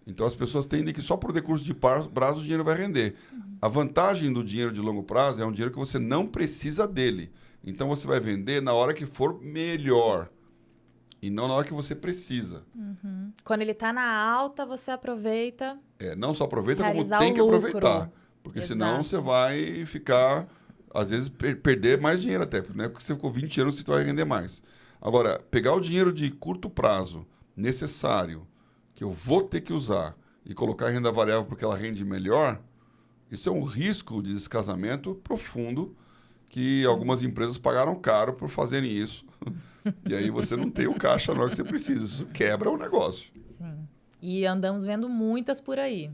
Então, as pessoas tendem que só por decurso de prazo o dinheiro vai render. A vantagem do dinheiro de longo prazo é um dinheiro que você não precisa dele. Então, você vai vender na hora que for melhor e não na hora que você precisa.
Quando ele está na alta, você aproveita.
Não só aproveita, como tem que aproveitar. Porque senão você vai ficar, às vezes, perder mais dinheiro até. Não é porque você ficou 20 anos que você vai render mais. Agora, pegar o dinheiro de curto prazo necessário, que eu vou ter que usar, e colocar em renda variável porque ela rende melhor, isso é um risco de descasamento profundo que algumas empresas pagaram caro por fazerem isso. E aí você não tem o caixa na hora que você precisa. Isso quebra o negócio.
Sim. E andamos vendo muitas por aí.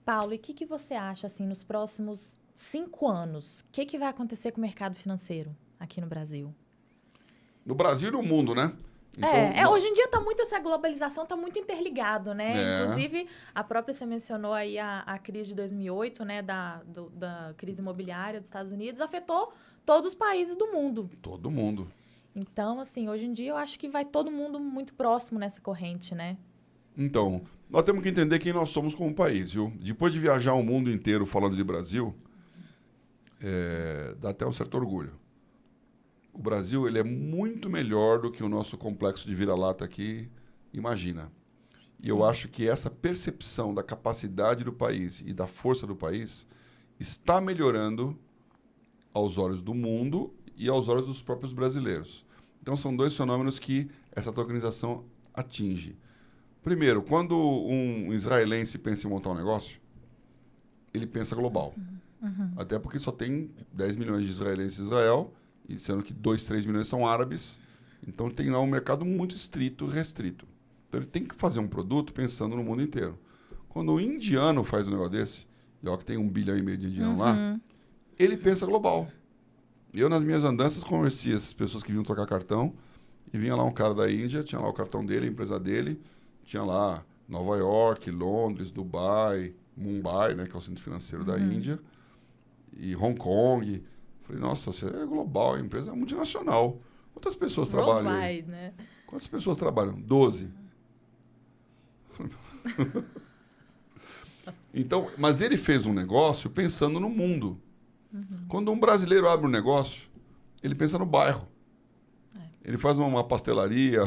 Paulo, e o que você acha, assim, nos próximos 5 anos? O que vai acontecer com o mercado financeiro aqui no Brasil?
No Brasil e no mundo, né? Então,
hoje em dia essa globalização está muito interligado, né? Inclusive, a própria, você mencionou aí a crise de 2008, né? Da crise imobiliária dos Estados Unidos, afetou todos os países do mundo.
Todo mundo.
Então, assim, hoje em dia eu acho que vai todo mundo muito próximo nessa corrente, né?
Então, nós temos que entender quem nós somos como país, viu? Depois de viajar o mundo inteiro falando de Brasil, dá até um certo orgulho. O Brasil, ele é muito melhor do que o nosso complexo de vira-lata aqui imagina. E eu acho que essa percepção da capacidade do país e da força do país está melhorando aos olhos do mundo e aos olhos dos próprios brasileiros. Então, são dois fenômenos que essa tokenização atinge. Primeiro, quando um israelense pensa em montar um negócio, ele pensa global. Até porque só tem 10 milhões de israelenses em Israel, e sendo que 2, 3 milhões são árabes. Então, tem lá um mercado muito estrito, restrito. Então, ele tem que fazer um produto pensando no mundo inteiro. Quando o indiano faz um negócio desse, e ó que tem 1,5 bilhão de indianos lá, ele pensa global. Eu, nas minhas andanças, conversei essas pessoas que vinham trocar cartão, e vinha lá um cara da Índia, tinha lá o cartão dele, a empresa dele, tinha lá Nova York, Londres, Dubai, Mumbai, né, que é o centro financeiro da Índia, e Hong Kong. Falei, nossa, você é global, a empresa é multinacional. Quantas pessoas trabalham aí?
Né?
Quantas pessoas trabalham? 12. Então, mas ele fez um negócio pensando no mundo. Quando um brasileiro abre um negócio, ele pensa no bairro. Ele faz uma pastelaria,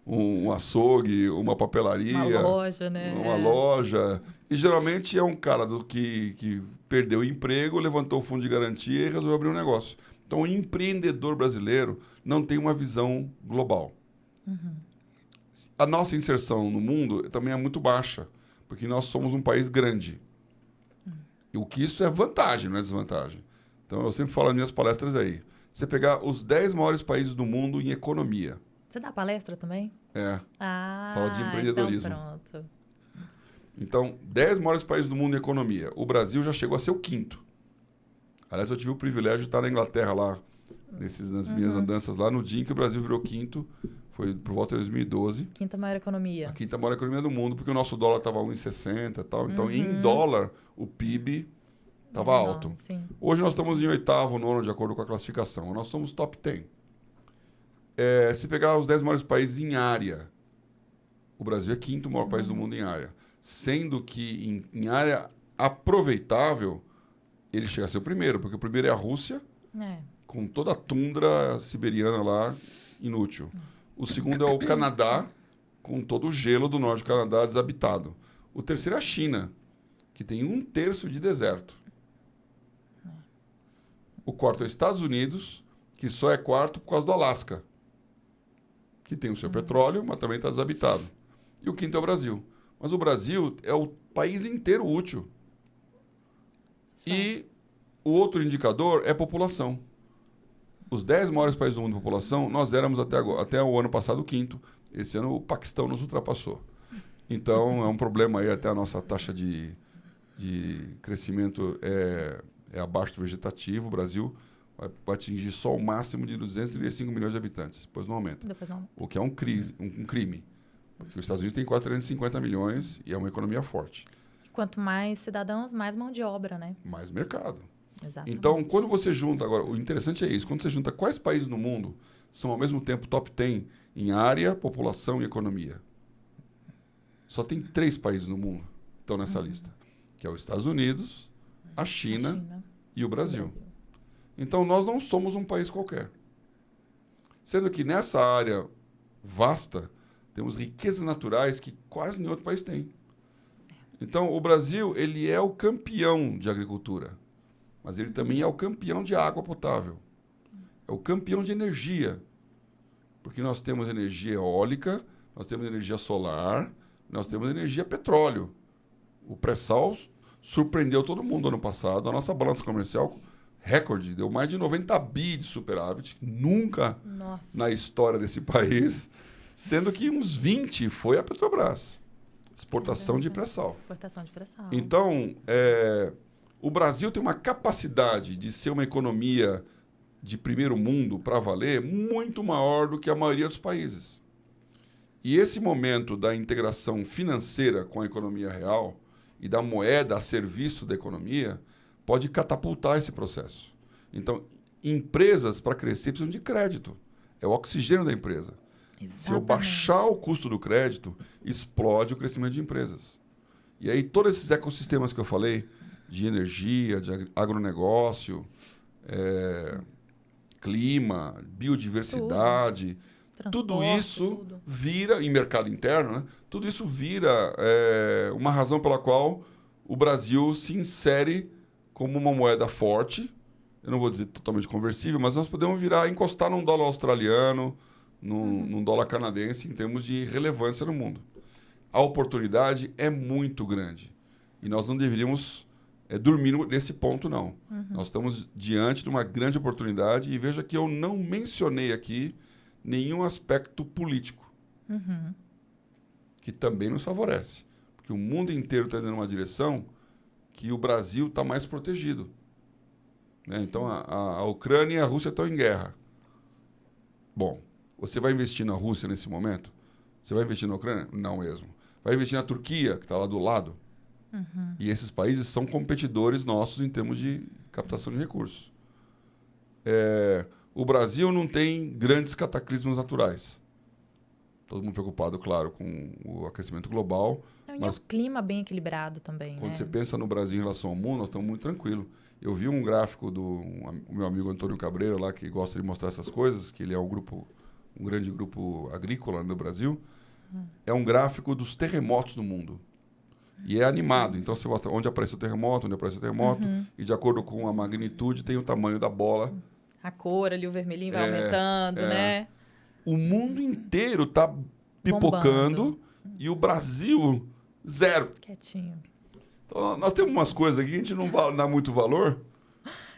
um açougue, uma papelaria.
Uma loja, né?
Uma loja. E geralmente é um cara que perdeu o emprego, levantou o fundo de garantia e resolveu abrir um negócio. Então, o empreendedor brasileiro não tem uma visão global. A nossa inserção no mundo também é muito baixa, porque nós somos um país grande. E o que isso é vantagem, não é desvantagem. Então, eu sempre falo nas minhas palestras aí. Você pegar os 10 maiores países do mundo em economia.
Você dá palestra também?
Fala de empreendedorismo.
Então pronto.
Então, 10 maiores países do mundo em economia. O Brasil já chegou a ser o 5º. Aliás, eu tive o privilégio de estar na Inglaterra lá, nas minhas andanças lá, no dia em que o Brasil virou 5º. Foi por volta de 2012.
5ª maior economia.
A 5ª maior economia do mundo, porque o nosso dólar estava 1,60 e tal. Então, em dólar, o PIB estava alto.
Sim.
Hoje nós estamos em 8º, 9º, de acordo com a classificação. Nós somos top 10. Se pegar os 10 maiores países em área, o Brasil é 5º maior país do mundo em área. Sendo que em área aproveitável, ele chega a ser o primeiro, porque o primeiro é a Rússia, com toda a tundra siberiana lá, inútil. O segundo é o Canadá, com todo o gelo do norte do Canadá desabitado. O terceiro é a China, que tem 1/3 de deserto. O quarto é os Estados Unidos, que só é quarto por causa do Alasca, que tem o seu petróleo, mas também está desabitado. E o quinto é o Brasil. Mas o Brasil é o país inteiro útil. E o outro indicador é população. Os 10 maiores países do mundo de população, nós éramos até o ano passado o 5º. Esse ano o Paquistão nos ultrapassou. Então, é um problema aí, até a nossa taxa de crescimento é abaixo do vegetativo. O Brasil vai atingir só o máximo de 235 milhões de habitantes. Depois não aumenta. O que é um crime. Porque os Estados Unidos tem quase 350 milhões e é uma economia forte.
Quanto mais cidadãos, mais mão de obra, né?
Mais mercado.
Exatamente.
Então, quando você junta... Agora, o interessante é isso. Quando você junta quais países no mundo são, ao mesmo tempo, top 10 em área, população e economia. Só tem 3 países no mundo que estão nessa lista. Que é os Estados Unidos, a China e o Brasil. Então, nós não somos um país qualquer. Sendo que nessa área vasta, temos riquezas naturais que quase nenhum outro país tem. Então, o Brasil, ele é o campeão de agricultura. Mas ele também é o campeão de água potável. É o campeão de energia. Porque nós temos energia eólica, nós temos energia solar, nós temos energia petróleo. O pré-sal surpreendeu todo mundo ano passado. A nossa balança comercial, recorde, deu mais de 90 bi de superávit. Nunca na história desse país. Sendo que uns 20 foi a Petrobras. Exportação de pré-sal.
Exportação de pré-sal.
Então, o Brasil tem uma capacidade de ser uma economia de primeiro mundo para valer muito maior do que a maioria dos países. E esse momento da integração financeira com a economia real e da moeda a serviço da economia pode catapultar esse processo. Então, empresas para crescer precisam de crédito. é o oxigênio da empresa.
Exatamente.
Se eu baixar o custo do crédito, explode o crescimento de empresas. E aí todos esses ecossistemas que eu falei, de energia, de agronegócio, clima, biodiversidade, tudo isso vira, em mercado interno, né? Tudo isso vira uma razão pela qual o Brasil se insere como uma moeda forte. Eu não vou dizer totalmente conversível, mas nós podemos encostar num dólar australiano, num dólar canadense, em termos de relevância no mundo. A oportunidade é muito grande. E nós não deveríamos dormir nesse ponto, não. Nós estamos diante de uma grande oportunidade e veja que eu não mencionei aqui nenhum aspecto político, que também nos favorece. Porque o mundo inteiro está indo numa direção que o Brasil está mais protegido. Né? Então, a Ucrânia e a Rússia estão em guerra. Bom, você vai investir na Rússia nesse momento? Você vai investir na Ucrânia? Não mesmo. Vai investir na Turquia, que está lá do lado? E esses países são competidores nossos em termos de captação de recursos. O Brasil não tem grandes cataclismos naturais. Todo mundo preocupado, claro, com o aquecimento global.
Mas o clima bem equilibrado também.
Quando você pensa no Brasil em relação ao mundo, nós estamos muito tranquilos. Eu vi um gráfico do meu amigo Antônio Cabreira, lá, que gosta de mostrar essas coisas, que ele é um grande grupo agrícola no Brasil. É um gráfico dos terremotos no mundo. E é animado. Então, você mostra onde aparece o terremoto, e de acordo com a magnitude, tem o tamanho da bola.
A cor ali, o vermelhinho vai aumentando, né?
O mundo inteiro está pipocando e o Brasil, zero.
Quietinho.
Então, nós temos umas coisas aqui que a gente não dá muito valor,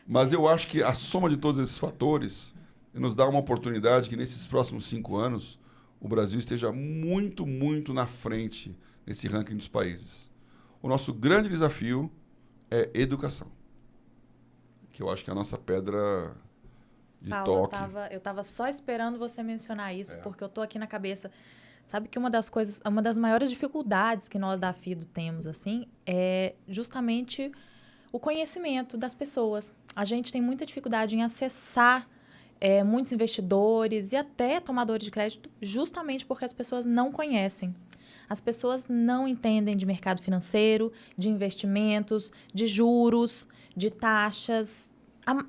mas eu acho que a soma de todos esses fatores nos dá uma oportunidade que nesses próximos 5 anos o Brasil esteja muito, muito na frente nesse ranking dos países. O nosso grande desafio é educação, que eu acho que é a nossa pedra de
Paulo,
toque.
eu estava só esperando você mencionar isso, porque eu estou aqui na cabeça. Sabe que uma das maiores dificuldades que nós da FIDO temos, assim, é justamente o conhecimento das pessoas. A gente tem muita dificuldade em acessar muitos investidores e até tomadores de crédito, justamente porque as pessoas não conhecem. As pessoas não entendem de mercado financeiro, de investimentos, de juros, de taxas.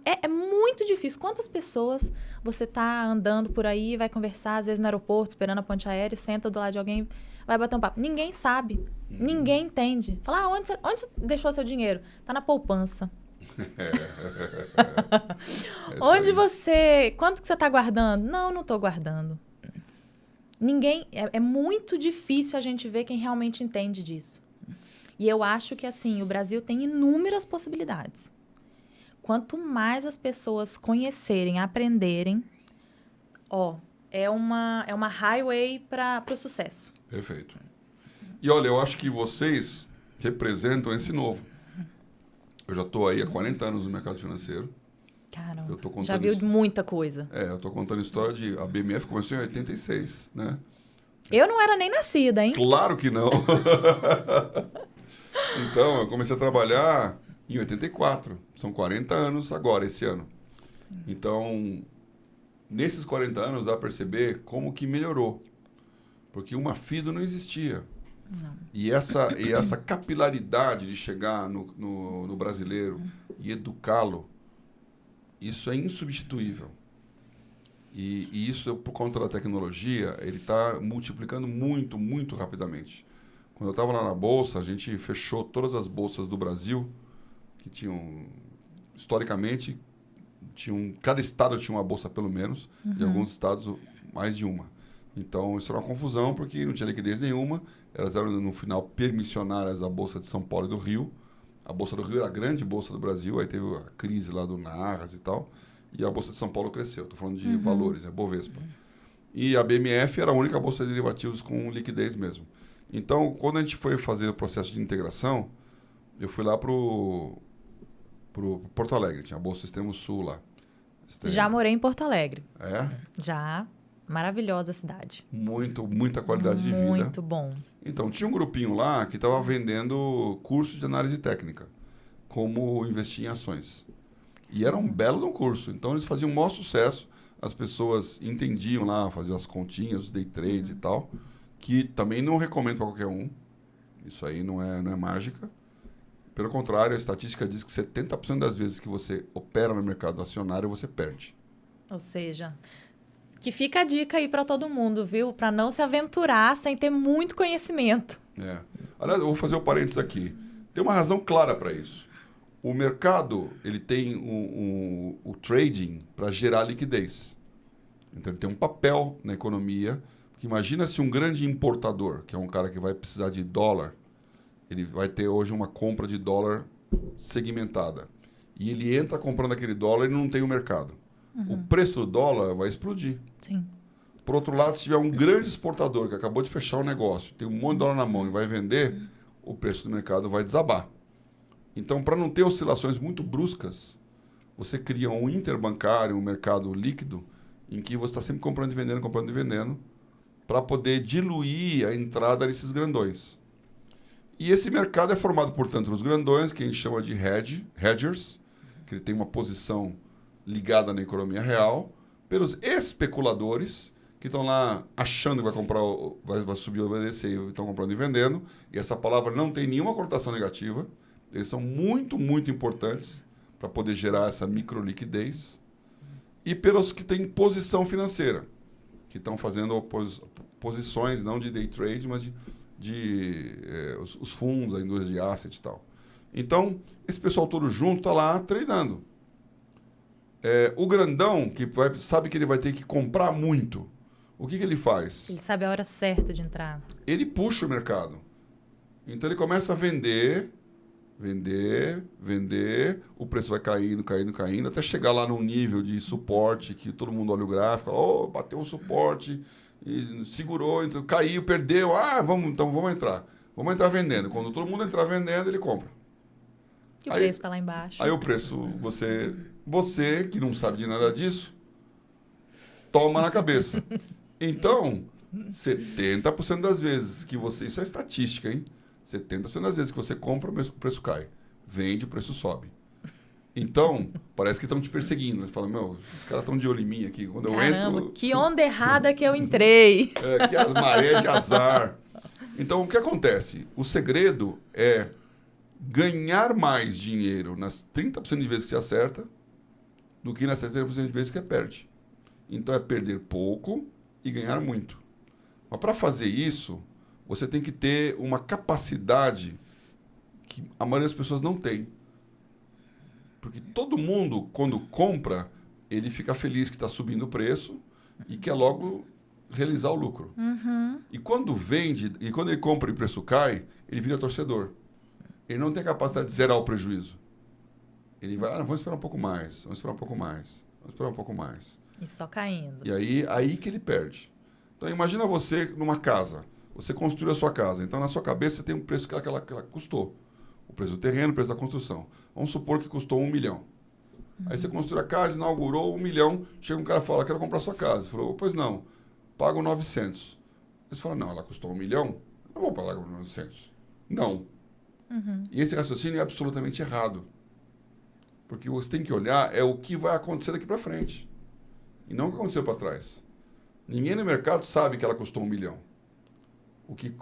É muito difícil. Quantas pessoas você está andando por aí, vai conversar, às vezes no aeroporto, esperando a ponte aérea, senta do lado de alguém, vai bater um papo. Ninguém sabe. Ninguém entende. Fala, onde você deixou seu dinheiro? Está na poupança. Quanto que você está guardando? Não estou guardando. É muito difícil a gente ver quem realmente entende disso. E eu acho que, assim, o Brasil tem inúmeras possibilidades. Quanto mais as pessoas conhecerem, aprenderem, é uma highway para o sucesso.
Perfeito. E olha, eu acho que vocês representam esse novo. Eu já estou aí há 40 anos no mercado financeiro.
Caramba, já viu muita coisa.
Eu estou contando a história a BMF começou em 86, né?
Eu não era nem nascida, hein?
Claro que não. Então, eu comecei a trabalhar em 84. São 40 anos agora, esse ano. Então, nesses 40 anos, dá para perceber como que melhorou. Porque uma FIDO não existia.
Não.
E essa capilaridade de chegar no brasileiro e educá-lo, isso é insubstituível. E isso, por conta da tecnologia, ele está multiplicando muito, muito rapidamente. Quando eu estava lá na Bolsa, a gente fechou todas as bolsas do Brasil, que tinham, historicamente, cada estado tinha uma bolsa pelo menos, e alguns estados mais de uma. Então, isso era uma confusão, porque não tinha liquidez nenhuma. Elas eram, no final, permissionárias da Bolsa de São Paulo e do Rio. A Bolsa do Rio era a grande bolsa do Brasil, aí teve a crise lá do Narras e tal, e a Bolsa de São Paulo cresceu. Estou falando de valores, Bovespa. E a BMF era a única bolsa de derivativos com liquidez mesmo. Então, quando a gente foi fazer o processo de integração, eu fui lá pro Porto Alegre, tinha a Bolsa Extremo Sul lá.
Já morei em Porto Alegre.
É?
Já. Maravilhosa cidade.
Muita qualidade de vida.
Muito bom.
Então, tinha um grupinho lá que estava vendendo curso de análise técnica, como investir em ações. E era um belo de um curso. Então, eles faziam um maior sucesso. as pessoas entendiam lá, faziam as continhas, os day trades e tal, que também não recomendo para qualquer um. Isso aí não é mágica. Pelo contrário, a estatística diz que 70% das vezes que você opera no mercado acionário, você perde.
Ou seja, que fica a dica aí para todo mundo, viu? Para não se aventurar sem ter muito conhecimento.
Aliás, eu vou fazer o parênteses aqui. Tem uma razão clara para isso. O mercado, ele tem o trading para gerar liquidez. Então, ele tem um papel na economia. Porque imagina se um grande importador, que é um cara que vai precisar de dólar, ele vai ter hoje uma compra de dólar segmentada. E ele entra comprando aquele dólar e não tem o mercado. O preço do dólar vai explodir.
Sim.
Por outro lado, se tiver um grande exportador que acabou de fechar um negócio, tem um monte de dólar na mão e vai vender, o preço do mercado vai desabar. Então, para não ter oscilações muito bruscas, você cria um interbancário, um mercado líquido, em que você está sempre comprando e vendendo, para poder diluir a entrada desses grandões. E esse mercado é formado, portanto, nos grandões, que a gente chama de hedgers, que ele tem uma posição ligada na economia real, pelos especuladores, que estão lá achando que vai comprar, vai subir ou vai descer, e estão comprando e vendendo. E essa palavra não tem nenhuma conotação negativa. Eles são muito, muito importantes para poder gerar essa microliquidez. E pelos que têm posição financeira, que estão fazendo posições, não de day trade, mas os fundos, a indústria de asset e tal. Então, esse pessoal todo junto está lá treinando. O grandão, que sabe que ele vai ter que comprar muito, o que ele faz?
Ele sabe a hora certa de entrar.
Ele puxa o mercado. Então, ele começa a vender, o preço vai caindo, até chegar lá num nível de suporte, que todo mundo olha o gráfico, bateu o suporte, e segurou, então, caiu, perdeu, vamos entrar. Vamos entrar vendendo. Quando todo mundo entrar vendendo, ele compra.
E o preço está lá embaixo.
Aí o preço, você que não sabe de nada disso, toma na cabeça. Então, 70% das vezes que você... Isso é estatística, hein? 70% das vezes que você compra, o preço cai. Vende, o preço sobe. Então, parece que estão te perseguindo. Você fala, os caras estão de olho em mim aqui. Quando
Caramba,
eu entro...
que onda errada que eu entrei.
Que as marés de azar. Então, o que acontece? O segredo é ganhar mais dinheiro nas 30% de vezes que você acerta do que nas 70% de vezes que você perde. Então, é perder pouco e ganhar muito. Mas para fazer isso, você tem que ter uma capacidade que a maioria das pessoas não tem. Porque todo mundo, quando compra, ele fica feliz que está subindo o preço e quer logo realizar o lucro. E quando vende, e quando ele compra e o preço cai, ele vira torcedor. Ele não tem a capacidade de zerar o prejuízo. Ele vai, vamos esperar um pouco mais, vamos esperar um pouco mais, vamos esperar um pouco mais.
E só caindo.
E aí que ele perde. Então, imagina você numa casa. Você construiu a sua casa. Então, na sua cabeça, você tem um preço que ela custou. O preço do terreno, o preço da construção. Vamos supor que custou 1 milhão. Aí você construiu a casa, inaugurou 1 milhão. Chega um cara e fala, quero comprar a sua casa. Você falou, pois não, pago 900. Você fala, não, ela custou 1 milhão? Não vou pagar 900. Não. E esse raciocínio é absolutamente errado. Porque você tem que olhar o que vai acontecer daqui para frente. E não o que aconteceu para trás. Ninguém no mercado sabe que ela custou 1 milhão.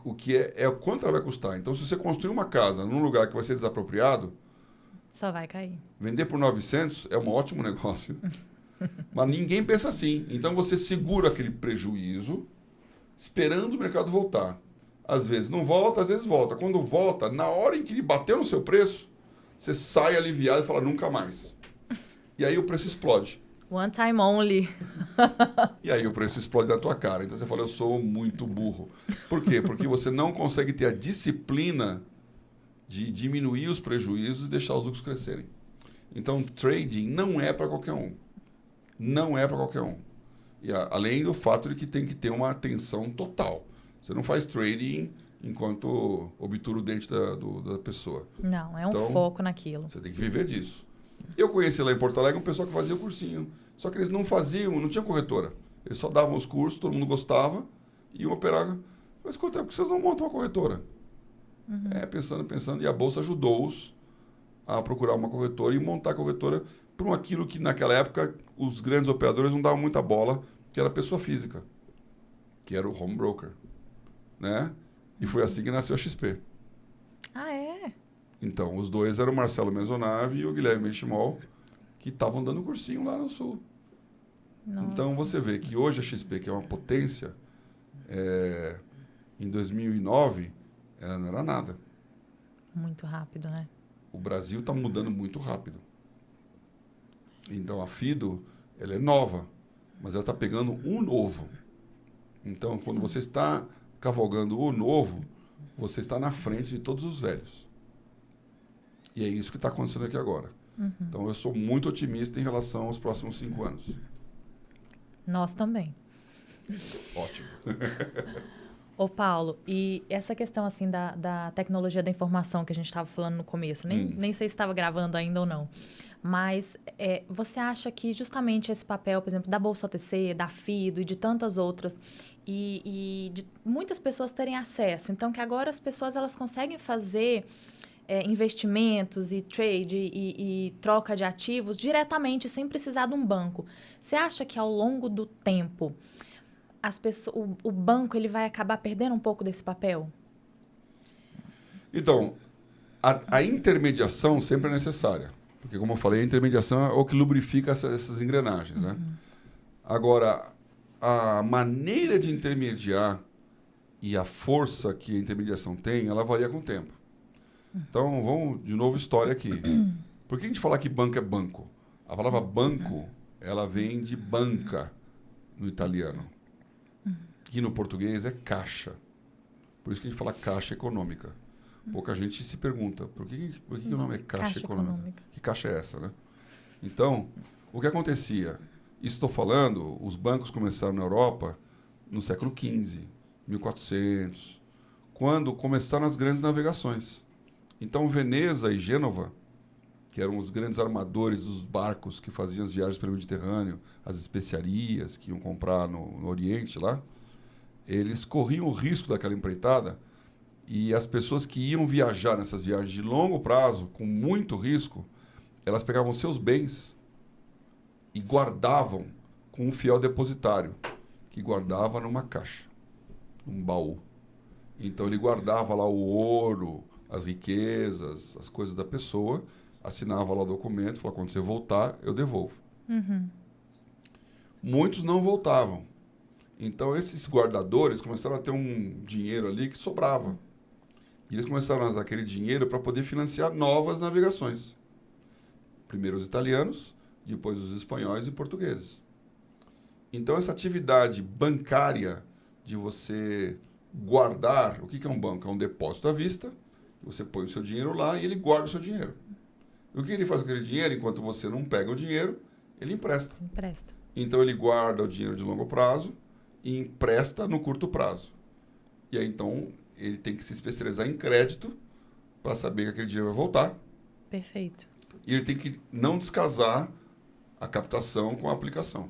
O que é quanto ela vai custar. Então, se você construir uma casa num lugar que vai ser desapropriado...
Só vai cair.
Vender por 900 é um ótimo negócio. Mas ninguém pensa assim. Então, você segura aquele prejuízo esperando o mercado voltar. Às vezes não volta, às vezes volta. Quando volta, na hora em que ele bateu no seu preço, você sai aliviado e fala, nunca mais. E aí o preço explode.
One time only.
E aí o preço explode na tua cara. Então você fala, eu sou muito burro. Por quê? Porque você não consegue ter a disciplina de diminuir os prejuízos e deixar os lucros crescerem. Então, trading não é para qualquer um. Não é para qualquer um. E além do fato de que tem que ter uma atenção total. Você não faz trading enquanto obtura o dente da pessoa.
Não, é um foco naquilo.
Você tem que viver disso. Eu conheci lá em Porto Alegre um pessoal que fazia o cursinho. Só que eles não tinha corretora. Eles só davam os cursos, todo mundo gostava, e iam operar. Mas quanto tempo que vocês não montam uma corretora? Pensando, e a Bolsa ajudou-os a procurar uma corretora e montar a corretora para aquilo que naquela época os grandes operadores não davam muita bola, que era a pessoa física, que era o home broker, né? E foi assim que nasceu a XP.
Ah, é?
Então, os dois eram o Marcelo Mesonave e o Guilherme Benchimol, que estavam dando cursinho lá no Sul.
Nossa.
Então, você vê que hoje a XP, que é uma potência, em 2009, ela não era nada.
Muito rápido, né?
O Brasil está mudando muito rápido. Então, a Fido, ela é nova, mas ela está pegando um novo. Então, quando você está cavalgando o novo, você está na frente de todos os velhos. E é isso que está acontecendo aqui agora. Então, eu sou muito otimista em relação aos próximos 5 anos.
Nós também.
Ótimo.
Ô, Paulo, e essa questão assim da tecnologia da informação que a gente estava falando no começo, nem sei se estava gravando ainda ou não, mas você acha que justamente esse papel, por exemplo, da Bolsa OTC, da Fido e de tantas outras, e de muitas pessoas terem acesso, então que agora as pessoas elas conseguem fazer investimentos e trade e troca de ativos diretamente, sem precisar de um banco. Você acha que ao longo do tempo o banco ele vai acabar perdendo um pouco desse papel?
Então, a intermediação sempre é necessária. Porque, como eu falei, a intermediação é o que lubrifica essas engrenagens. Né? Agora, a maneira de intermediar e a força que a intermediação tem, ela varia com o tempo. Então, vamos de novo história aqui. Por que a gente fala que banco é banco? A palavra banco, ela vem de banca no italiano. Que no português é caixa. Por isso que a gente fala caixa econômica. Pouca gente se pergunta, por que o nome é caixa econômica? Que caixa é essa, né? Então, o que acontecia? Isso estou falando, os bancos começaram na Europa no século XV, 1400, quando começaram as grandes navegações. Então, Veneza e Gênova, que eram os grandes armadores dos barcos que faziam as viagens pelo Mediterrâneo, as especiarias que iam comprar no Oriente lá, eles corriam o risco daquela empreitada e as pessoas que iam viajar nessas viagens de longo prazo, com muito risco, elas pegavam seus bens e guardavam com um fiel depositário, que guardava numa caixa, num baú. Então ele guardava lá o ouro, as riquezas, as coisas da pessoa, assinava lá o documento, falava, quando você voltar, eu devolvo. Muitos não voltavam. Então, esses guardadores começaram a ter um dinheiro ali que sobrava. E eles começaram a usar aquele dinheiro para poder financiar novas navegações. Primeiro os italianos, depois os espanhóis e portugueses. Então, essa atividade bancária de você guardar... O que é um banco? É um depósito à vista. Você põe o seu dinheiro lá e ele guarda o seu dinheiro. E o que ele faz com aquele dinheiro? Enquanto você não pega o dinheiro, ele empresta. Então, ele guarda o dinheiro de longo prazo e empresta no curto prazo. E aí, então, ele tem que se especializar em crédito para saber que aquele dinheiro vai voltar.
Perfeito.
E ele tem que não descasar a captação com a aplicação.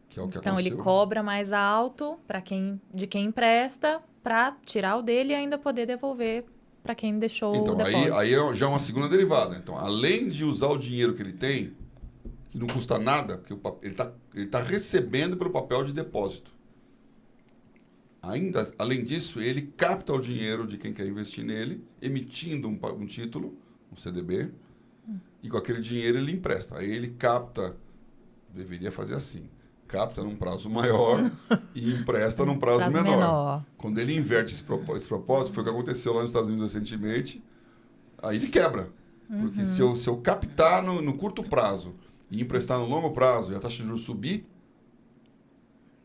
Que é o que
então,
aconteceu.
Ele cobra mais alto de quem empresta para tirar o dele e ainda poder devolver para quem deixou o depósito.
Aí já é uma segunda derivada. Então, além de usar o dinheiro que ele tem, que não custa nada, porque ele tá recebendo pelo papel de depósito. Além disso, ele capta o dinheiro de quem quer investir nele, emitindo um título, um CDB, e com aquele dinheiro ele empresta. Aí ele capta, deveria fazer assim, capta num prazo maior e empresta num prazo menor. Quando ele inverte esse propósito, foi o que aconteceu lá nos Estados Unidos recentemente, aí ele quebra. Porque se eu captar no curto prazo e emprestar no longo prazo e a taxa de juros subir,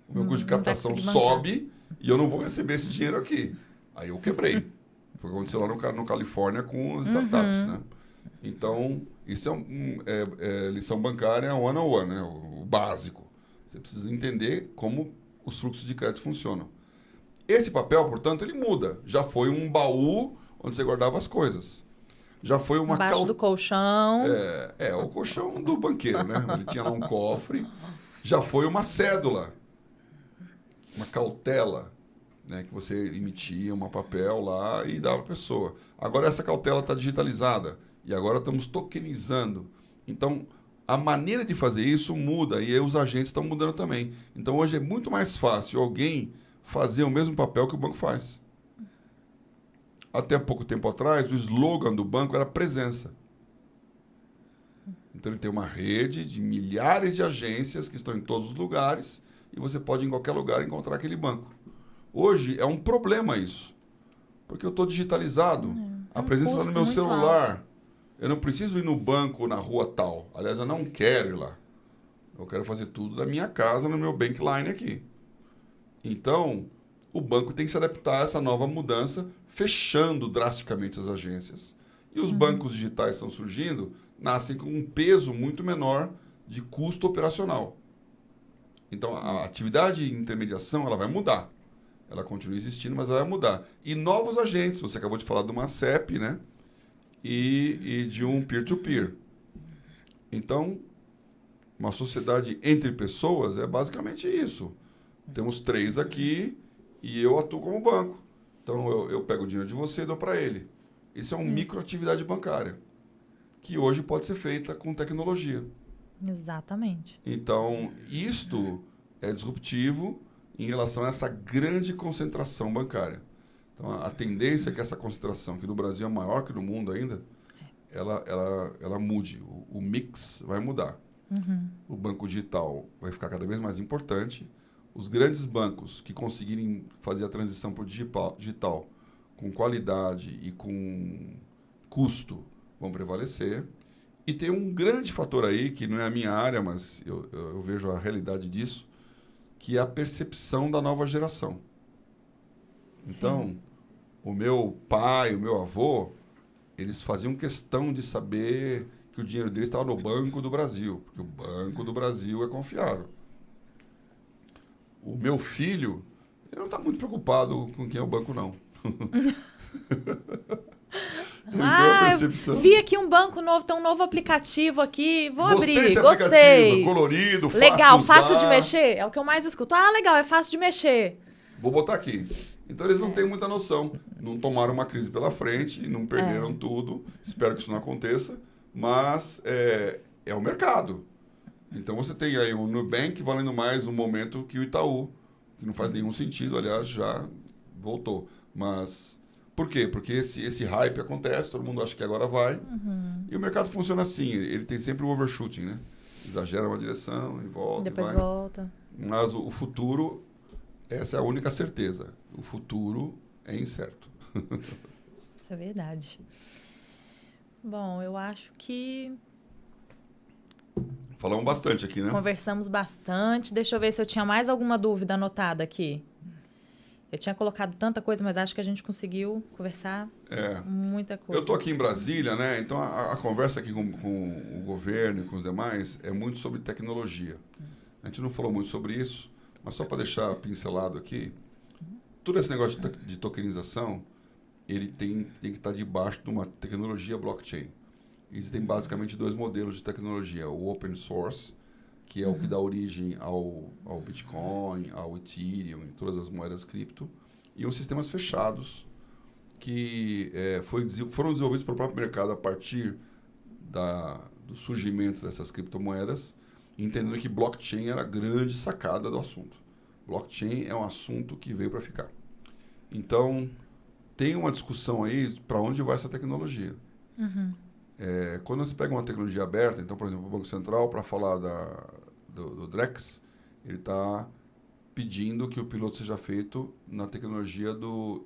o meu custo de captação sobe e eu não vou receber esse dinheiro aqui. Aí eu quebrei. Foi o que aconteceu lá no Califórnia com as startups, né? Então, isso é lição bancária one-on-one, né? O básico. Você precisa entender como os fluxos de crédito funcionam. Esse papel, portanto, ele muda. Já foi um baú onde você guardava as coisas. Já foi uma
embaixo do colchão.
O colchão do banqueiro, né? Ele tinha lá um cofre. Já foi uma cédula, uma cautela, né? Que você emitia um papel lá e dava para a pessoa. Agora essa cautela está digitalizada e agora estamos tokenizando. Então, a maneira de fazer isso muda e aí os agentes estão mudando também. Então, hoje é muito mais fácil alguém fazer o mesmo papel que o banco faz. Até pouco tempo atrás, o slogan do banco era presença. Então, ele tem uma rede de milhares de agências que estão em todos os lugares e você pode, em qualquer lugar, encontrar aquele banco. Hoje, é um problema isso. Porque eu estou digitalizado. A presença está no meu celular. Alto. Eu não preciso ir no banco na rua tal. Aliás, eu não quero ir lá. Eu quero fazer tudo da minha casa, no meu Bankline aqui. Então, o banco tem que se adaptar a essa nova mudança, fechando drasticamente as agências. E os bancos digitais estão surgindo, nascem com um peso muito menor de custo operacional. Então, a atividade de intermediação ela vai mudar. Ela continua existindo, mas ela vai mudar. E novos agentes, você acabou de falar de uma CEP, né? E de um peer-to-peer. Então, uma sociedade entre pessoas é basicamente isso. Temos 3 aqui e eu atuo como banco. Então, eu pego o dinheiro de você e dou para ele. Isso é uma microatividade bancária, que hoje pode ser feita com tecnologia.
Exatamente.
Então, isto é disruptivo em relação a essa grande concentração bancária. Então, a tendência é que essa concentração, que no Brasil é maior que no mundo ainda, ela mude. O mix vai mudar. O banco digital vai ficar cada vez mais importante. Os grandes bancos que conseguirem fazer a transição para o digital com qualidade e com custo vão prevalecer. E tem um grande fator aí, que não é a minha área, mas eu vejo a realidade disso, que é a percepção da nova geração. Então, o meu pai, o meu avô, eles faziam questão de saber que o dinheiro deles estava no Banco do Brasil, porque o Banco do Brasil é confiável. O meu filho, ele não está muito preocupado com quem é o banco, não.
Vi aqui um banco novo, tem um novo aplicativo aqui, vou abrir,
gostei. Colorido, fácil
legal,
de usar.
Fácil de mexer, é o que eu mais escuto. Ah, legal, é fácil de mexer.
Vou botar aqui. Então eles não têm muita noção, não tomaram uma crise pela frente, não perderam tudo, espero que isso não aconteça, mas é o mercado. Então você tem aí o Nubank valendo mais no momento que o Itaú, que não faz nenhum sentido, aliás, já voltou. Mas por quê? Porque esse hype acontece, todo mundo acha que agora vai. E o mercado funciona assim, ele tem sempre o overshooting, né? Exagera uma direção e volta.
Depois volta.
Mas o futuro, essa é a única certeza. O futuro é incerto.
Isso é verdade. Bom, eu acho que...
Falamos bastante aqui, né?
Conversamos bastante. Deixa eu ver se eu tinha mais alguma dúvida anotada aqui. Eu tinha colocado tanta coisa, mas acho que a gente conseguiu conversar muita coisa.
Eu estou aqui em Brasília, né? Então a conversa aqui com o governo e com os demais é muito sobre tecnologia. A gente não falou muito sobre isso, mas só para deixar pincelado aqui, todo esse negócio de tokenização, ele tem que estar debaixo de uma tecnologia blockchain. Existem basicamente 2 modelos de tecnologia. O open source, que é o que dá origem ao Bitcoin, ao Ethereum e todas as moedas cripto, e os sistemas fechados, que foram desenvolvidos pelo próprio mercado a partir do surgimento dessas criptomoedas, entendendo que blockchain era a grande sacada do assunto. Blockchain é um assunto que veio para ficar. Então, tem uma discussão aí para onde vai essa tecnologia. Quando você pega uma tecnologia aberta, então, por exemplo, o Banco Central, para falar do Drex, ele está pedindo que o piloto seja feito na tecnologia do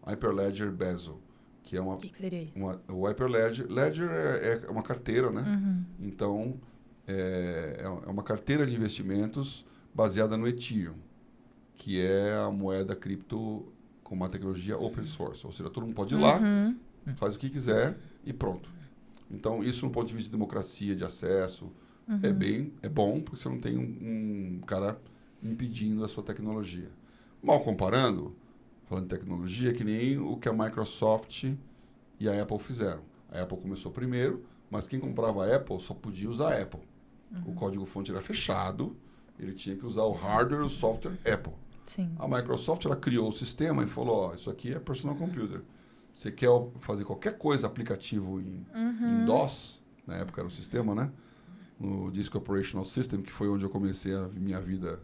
Hyperledger Bezel, que é uma... O
que seria isso?
O Hyperledger é uma carteira, né? Então, é uma carteira de investimentos baseada no Ethereum, que é a moeda cripto com uma tecnologia open source. Ou seja, todo mundo pode ir lá, faz o que quiser e pronto. Então, isso, no ponto de vista de democracia, de acesso, é bom, porque você não tem um cara impedindo a sua tecnologia. Mal comparando, falando de tecnologia, é que nem o que a Microsoft e a Apple fizeram. A Apple começou primeiro, mas quem comprava a Apple só podia usar a Apple. O código-fonte era fechado, ele tinha que usar o hardware e o software Apple.
Sim.
A Microsoft ela criou o sistema e falou, isso aqui é personal computer. Você quer fazer qualquer coisa, aplicativo em DOS, na época era o sistema, né? no Disc Operational System, que foi onde eu comecei a minha vida,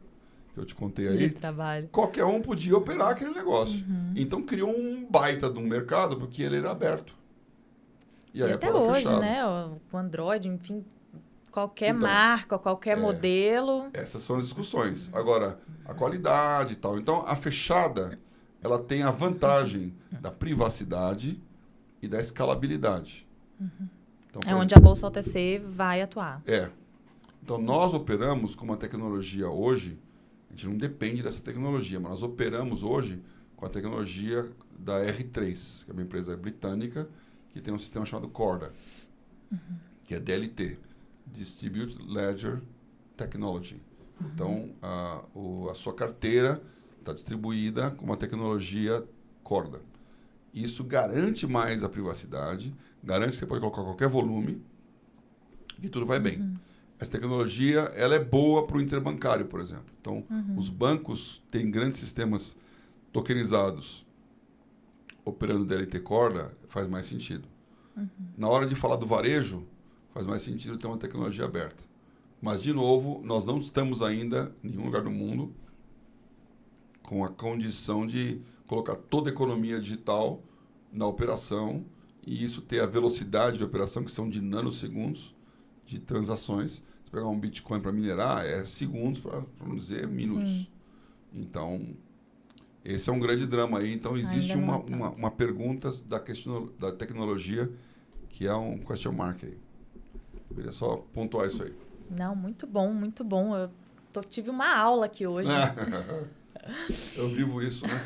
que eu te contei aí.
De trabalho.
Qualquer um podia operar aquele negócio.
Uhum.
Então criou um baita de um mercado, porque ele era aberto.
E
a
até
Apple era
hoje,
fechada.
né? O Android, enfim, qualquer
Então,
marca, qualquer modelo.
Essas são as discussões. Agora, a qualidade e tal. Então, a fechada, ela tem a vantagem da privacidade e da escalabilidade. Então,
É onde a Bolsa OTC vai atuar.
Então, nós operamos com uma tecnologia hoje, a gente não depende dessa tecnologia, mas nós operamos hoje com a tecnologia da R3, que é uma empresa britânica, que tem um sistema chamado Corda, que é DLT, Distributed Ledger Technology. Então, a sua carteira está distribuída com uma tecnologia Corda. Isso garante mais a privacidade, garante que você pode colocar qualquer volume e tudo vai bem. Essa tecnologia ela é boa para o interbancário, por exemplo. Então, os bancos têm grandes sistemas tokenizados operando DLT Corda, faz mais sentido. Na hora de falar do varejo, faz mais sentido ter uma tecnologia aberta. Mas, de novo, nós não estamos ainda, em nenhum lugar do mundo, com a condição de colocar toda a economia digital na operação e isso ter a velocidade de operação, que são de nanosegundos de transações. Se pegar um Bitcoin para minerar, é segundos, para não dizer minutos.
Sim.
Então, esse é um grande drama aí. Então, existe
Ainda não é
uma pergunta da tecnologia que é um question mark aí. Eu queria só pontuar isso aí.
Não, muito bom, muito bom. Eu tive uma aula aqui hoje.
Eu vivo isso, né?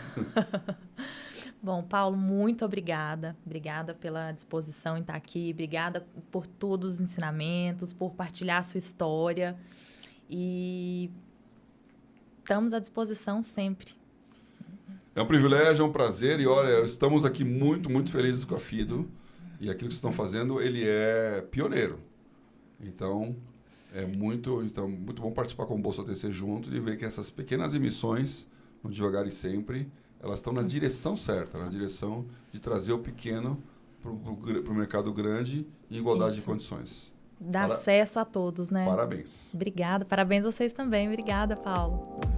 Bom, Paulo, muito obrigada. Obrigada pela disposição em estar aqui. Obrigada por todos os ensinamentos, por partilhar a sua história. E estamos à disposição sempre.
É um privilégio, é um prazer. E olha, estamos aqui muito, muito felizes com a Fido. E aquilo que vocês estão fazendo, ele é pioneiro. Então, é muito bom participar com o Bolsa OTC junto e ver que essas pequenas emissões, no Devagar e Sempre, elas estão na direção certa, na direção de trazer o pequeno para o mercado grande em igualdade de condições.
Dá acesso a todos, né?
Parabéns.
Obrigada. Parabéns a vocês também. Obrigada, Paulo.